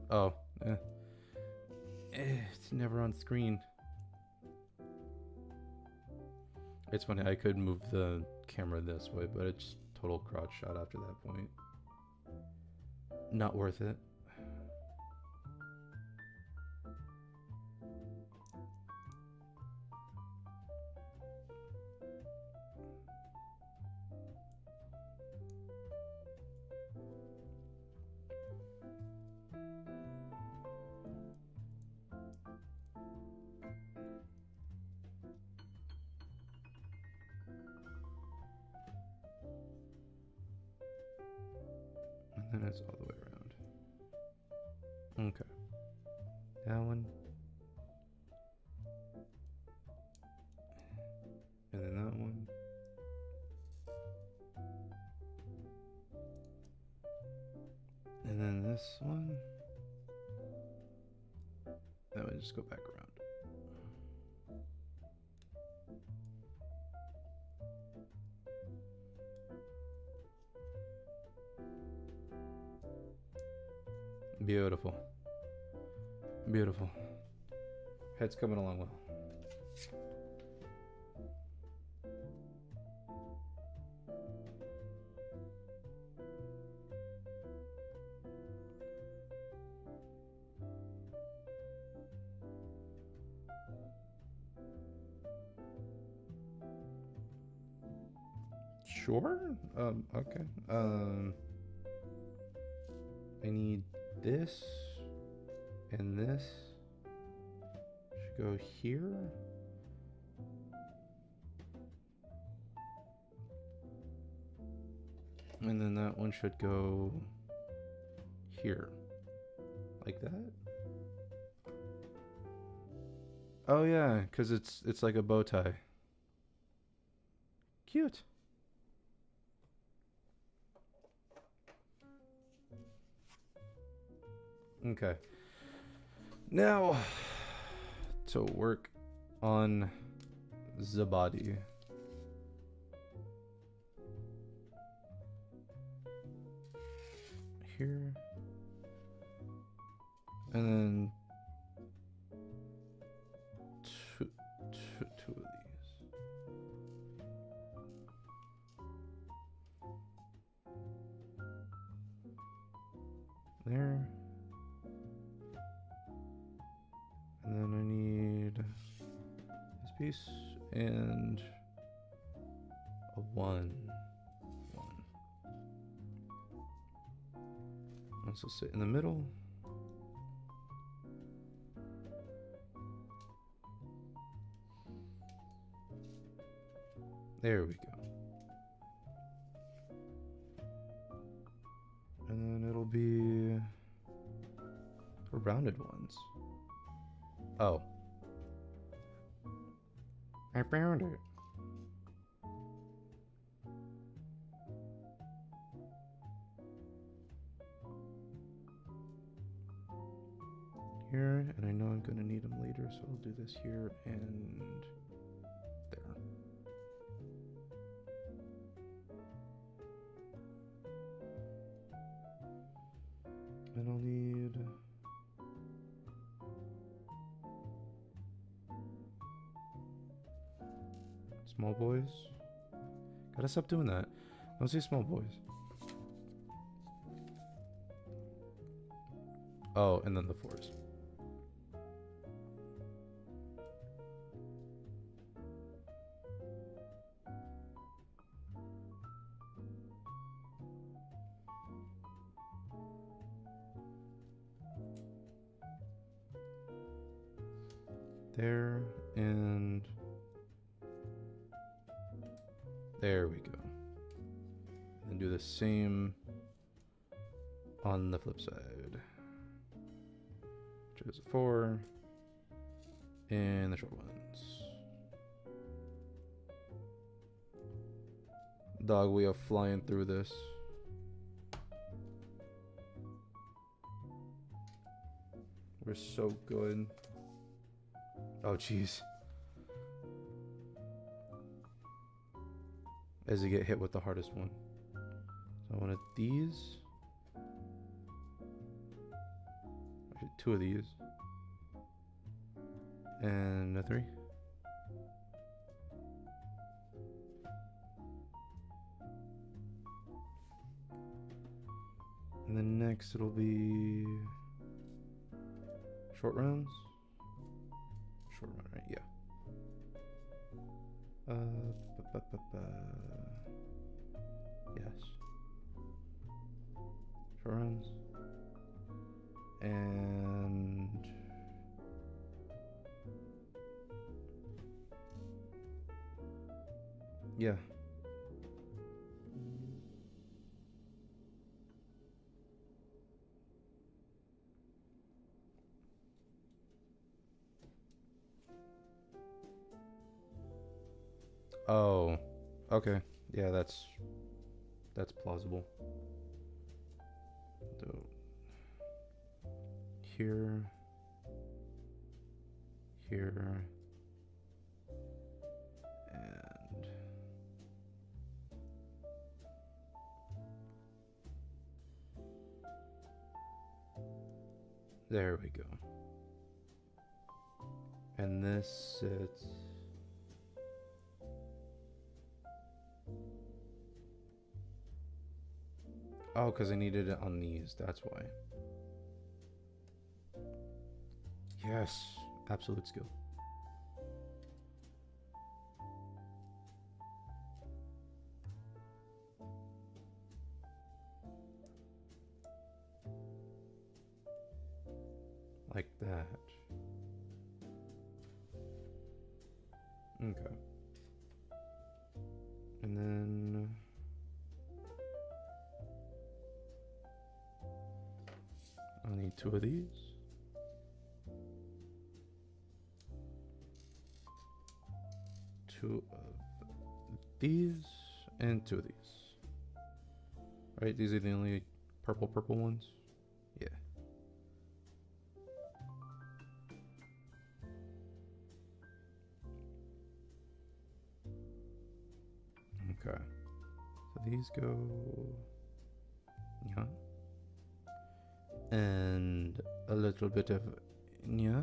Oh, it's never on screen. It's funny, I could move the camera this way, but it's total crotch shot after that point. Not worth it. And then it's all the way around. Okay. That one. And then that one. And then this one. Then we just go back around. Beautiful. Beautiful. Head's coming along well. Sure. Okay. I need this and this should go here. And then that one should go here. Like that? Oh yeah, because it's like a bow tie. Cute. Okay. Now to work on the body. Here. And then two of these. There. And then I need this piece and a one. This will sit in the middle. There we go. And then it'll be for rounded ones. Oh. I found it. Here, and I know I'm gonna need them later, so I'll do this here and there. And I'll need small boys. Gotta stop doing that. I don't see small boys. Oh, and then the fours. There, and there we go. And do the same on the flip side. Choose a 4 and the short ones. Dog, we are flying through this. We're so good. Oh, jeez. As you get hit with the hardest one. So I wanted these. 2 of these. And a 3. And then next it'll be short rounds. Short round, right? Yeah. Yes. Short rounds. And yeah. Oh, okay. Yeah, that's plausible. So here, and there we go. And this sits. Oh, because I needed it on these, that's why. Yes, absolute skill. Like that. Okay. And then I'll need 2 of these. 2 of these and 2 of these. Right, these are the only purple ones? Yeah. Okay. So these go, yeah. And a little bit of, yeah.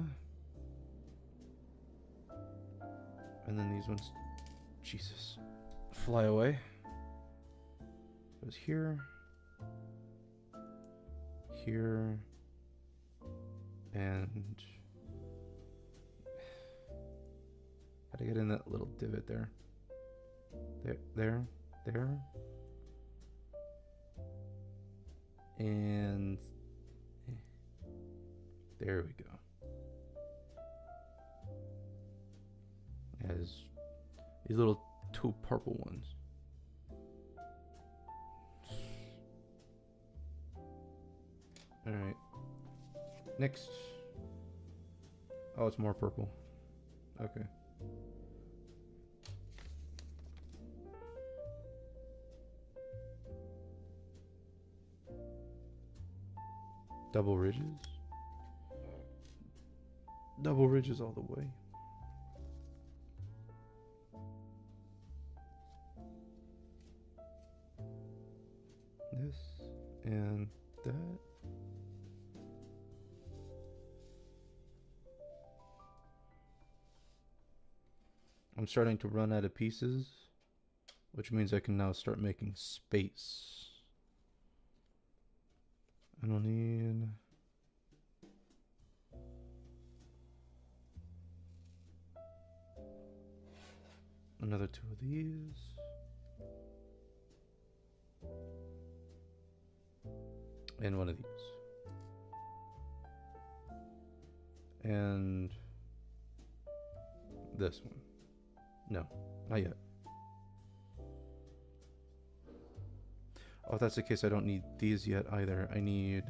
And then these ones, Jesus, fly away. Goes here, here, and gotta get in that little divot there. There, and there we go. As these little 2 purple ones. All right. Next. Oh, it's more purple. Okay. Double ridges. Double ridges all the way. This and that. I'm starting to run out of pieces, which means I can now start making space. I don't need another 2 of these. And 1 of these. And this one. No, not yet. Oh, if that's the case, I don't need these yet either. I need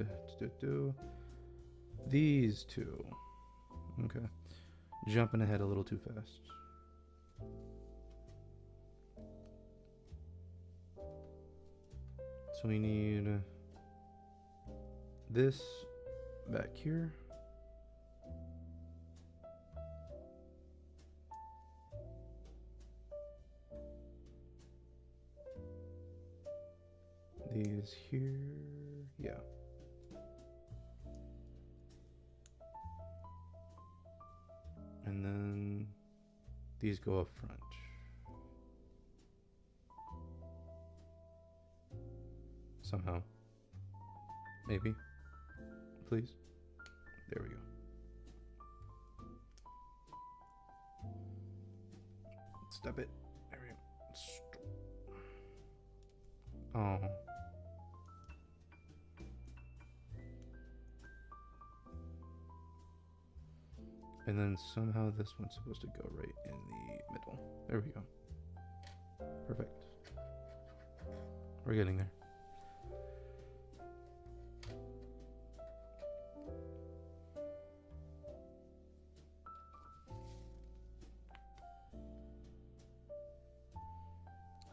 these 2. Okay. Jumping ahead a little too fast. So we need this back here. These here, yeah. And then these go up front. Somehow. Maybe. Please. There we go. Step it. There we go. Oh. And then somehow this one's supposed to go right in the middle. There we go. Perfect. We're getting there.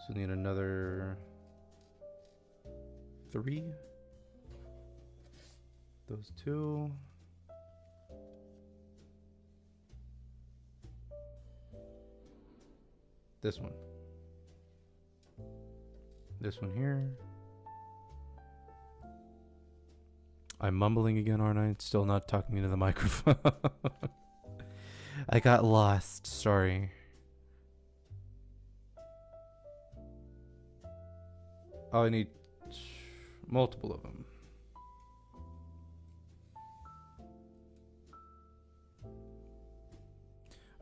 So need another 3. Those 2. This one. This one here. I'm mumbling again, aren't I? Still not talking into the microphone. I got lost. Sorry. Oh, I need multiple of them.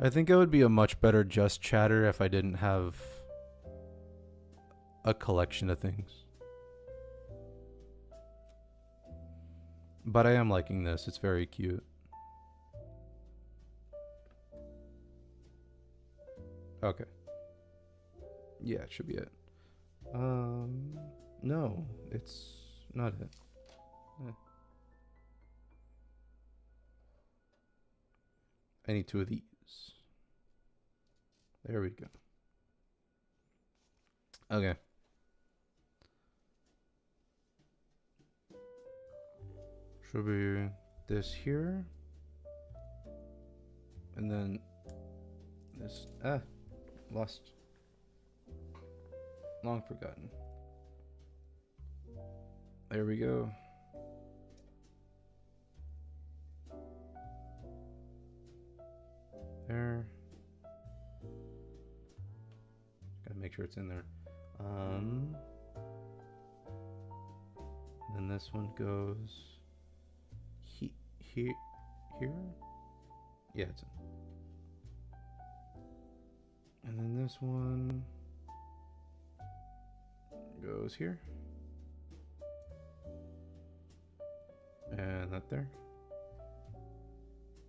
I think I would be a much better just chatter if I didn't have a collection of things. But I am liking this. It's very cute. Okay. Yeah, it should be it. No, it's not it. I need 2 of these. There we go. Okay. Should be this here. And then this. Lost. Long forgotten. There we go. There. Gotta make sure it's in there. Then this one goes here. Yeah, it's in. And then this one goes here. And that there.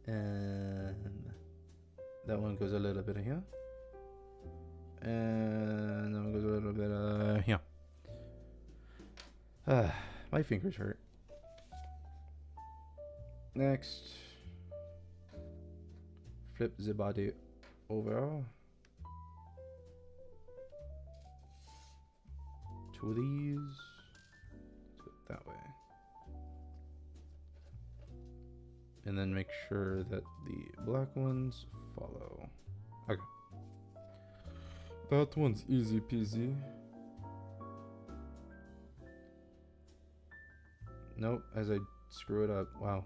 And that one goes a little bit of here. And that one goes a little bit of here. My fingers hurt. Next. Flip the body over. 2 of these. Let's go that way. And then make sure that the black ones follow. Okay. That one's easy peasy. Nope, as I screw it up. Wow.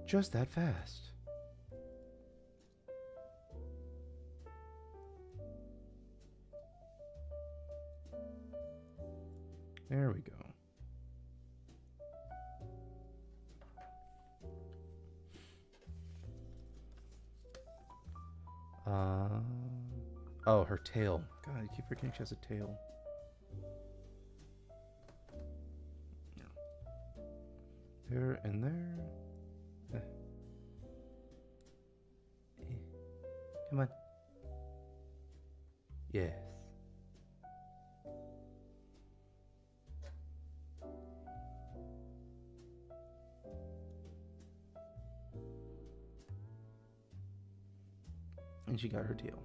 Just that fast. There we go. Oh, her tail. God, I keep forgetting she has a tail. There and there. Come on. Yes. And she got her tail.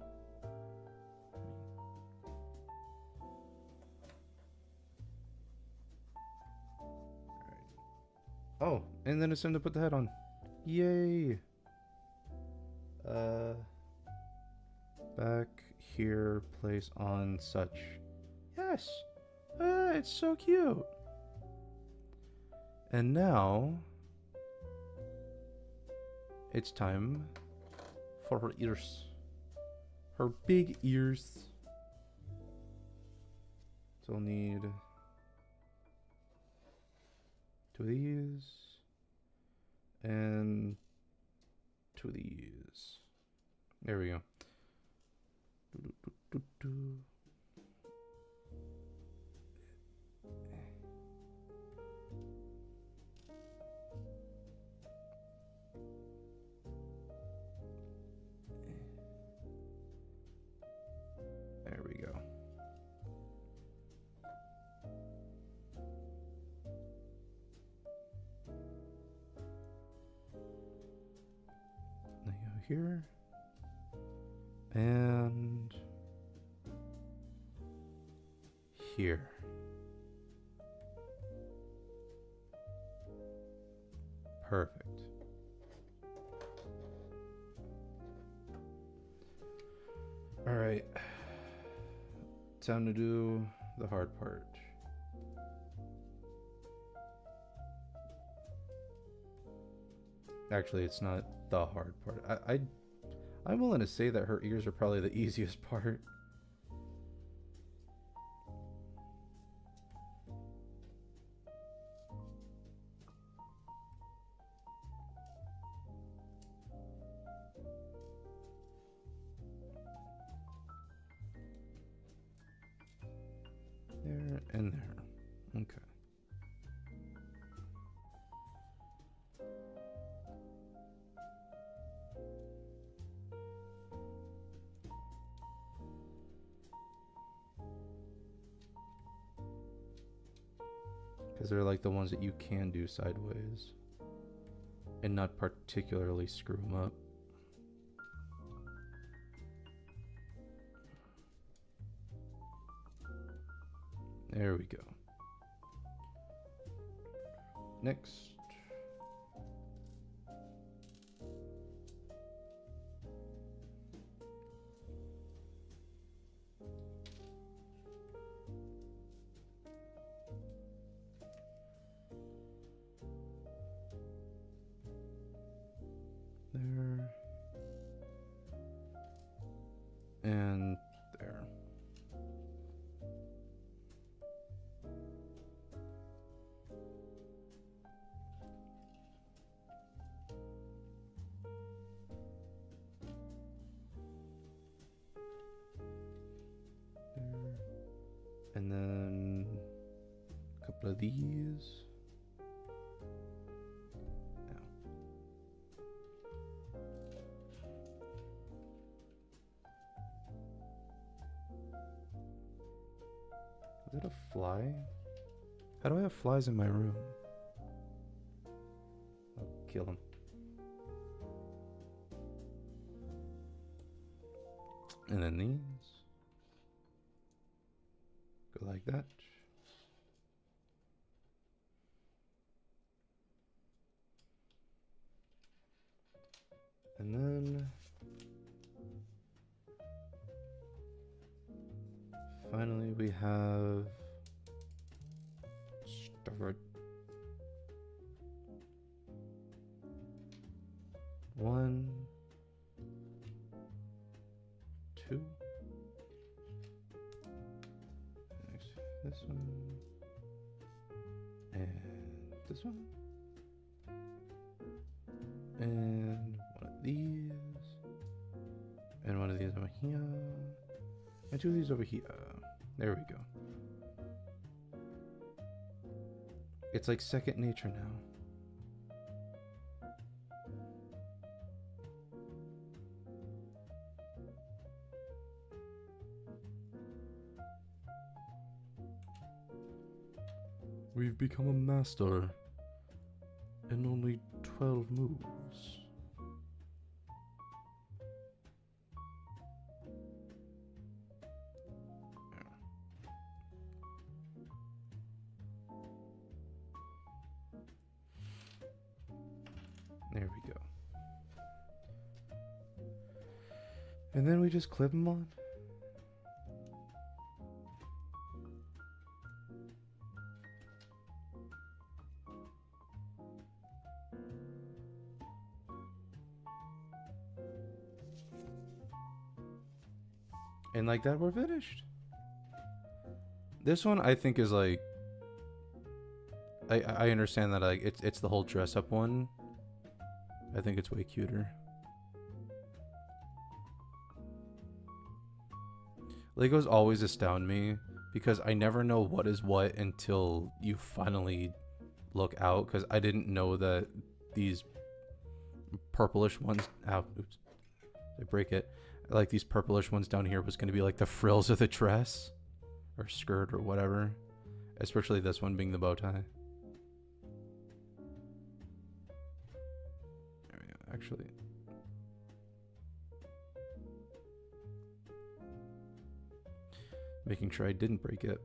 Oh, and then it's time to put the head on. Yay! Back here, place on such. Yes! It's so cute! And now, it's time for her ears. Her big ears. So I'll need 2 of these and 2 of these. There we go. There we go. Now you go here. And here. Perfect. All right. Time to do the hard part. Actually, it's not the hard part. I'm willing to say that her ears are probably the easiest part. There and there. Okay. Because they're like the ones that you can do sideways and not particularly screw them up. There we go. Next. There. And there. And then a couple of these. Now. Is that a fly? How do I have flies in my room? I'll kill them. And then these. Go like that. And then finally we have start. 1, 2. This one and this one and one of these and one of these over here and 2 of these over here. There we go. It's like second nature now. We've become a master in only 12 moves. There we go. And then we just clip them on. And like that, we're finished. This one I think is like, I understand that like it's the whole dress up one. I think it's way cuter. Legos always astound me because I never know what is what until you finally look out, because I didn't know that these purplish ones, oops, I break it, like these purplish ones down here was going to be like the frills of the dress or skirt or whatever, especially this one being the bow tie. There we go. Actually, making sure I didn't break it.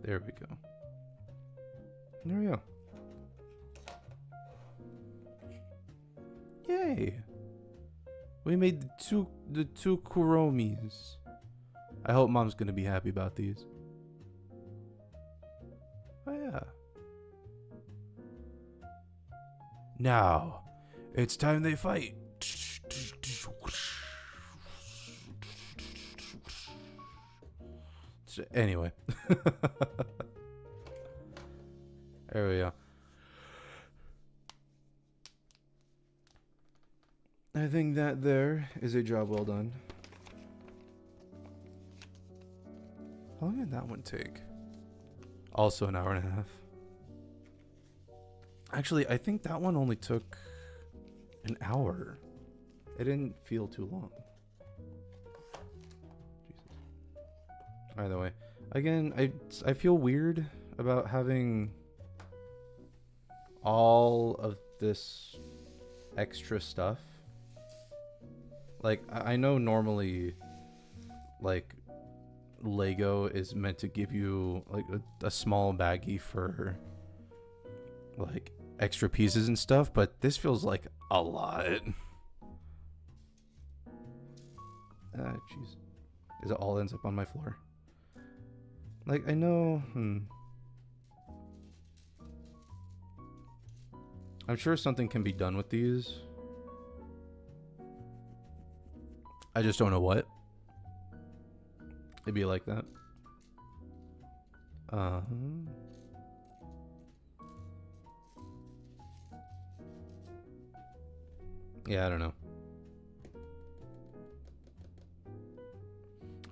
There we go. There we go. Yay! We made the two Kuromis. I hope Mom's gonna be happy about these. Oh yeah. Now, it's time they fight. Anyway. There we go. I think that there is a job well done. How long did that one take? Also an hour and a half. Actually, I think that one only took an hour. It didn't feel too long. Jesus. Either way. Again, I feel weird about having all of this extra stuff. Like, I know normally, like, Lego is meant to give you, like, a small baggie for, like, extra pieces and stuff, but this feels like a lot. Ah, jeez. It all ends up on my floor. Like, I know, I'm sure something can be done with these. I just don't know what. It'd be like that. Yeah, I don't know.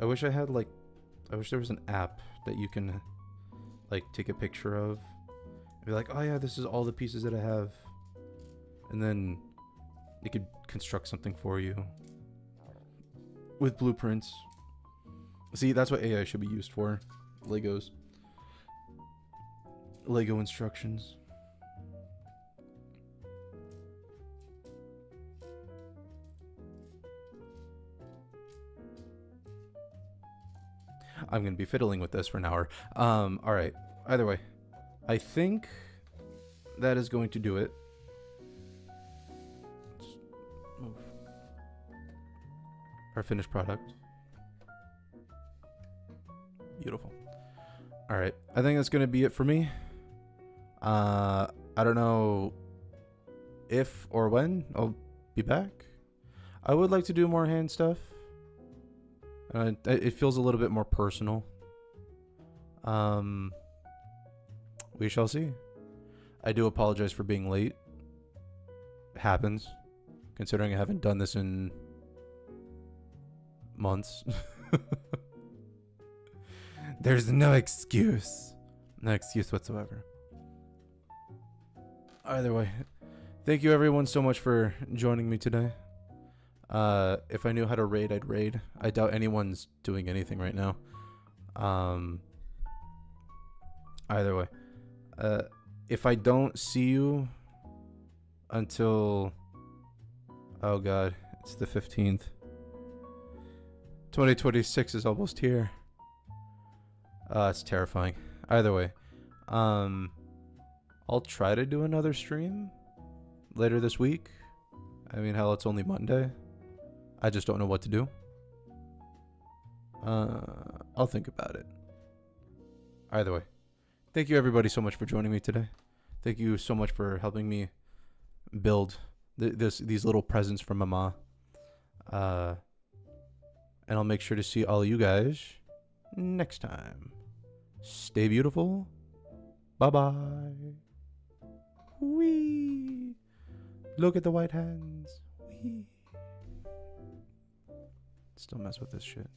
I wish I had like, I wish there was an app that you can like take a picture of and be like, oh yeah, this is all the pieces that I have. And then it could construct something for you with blueprints. See, that's what AI should be used for. Legos. Lego instructions. I'm going to be fiddling with this for an hour. Alright. Either way. I think that is going to do it. Let's move. Our finished product. Beautiful. Alright. I think that's going to be it for me. I don't know if or when I'll be back. I would like to do more hand stuff. It feels a little bit more personal. We shall see. I do apologize for being late. It happens, considering I haven't done this in months. There's no excuse. No excuse whatsoever. Either way, thank you everyone so much for joining me today. If I knew how to raid, I'd raid. I doubt anyone's doing anything right now. Either way, if I don't see you until, oh god, it's the 15th. 2026 is almost here. It's terrifying. Either way, I'll try to do another stream later this week. I mean, hell, it's only Monday. I just don't know what to do. I'll think about it. Either way, thank you everybody so much for joining me today. Thank you so much for helping me build these little presents from Mama. And I'll make sure to see all you guys next time. Stay beautiful. Bye-bye. Wee. Look at the white hands. Wee. Still mess with this shit.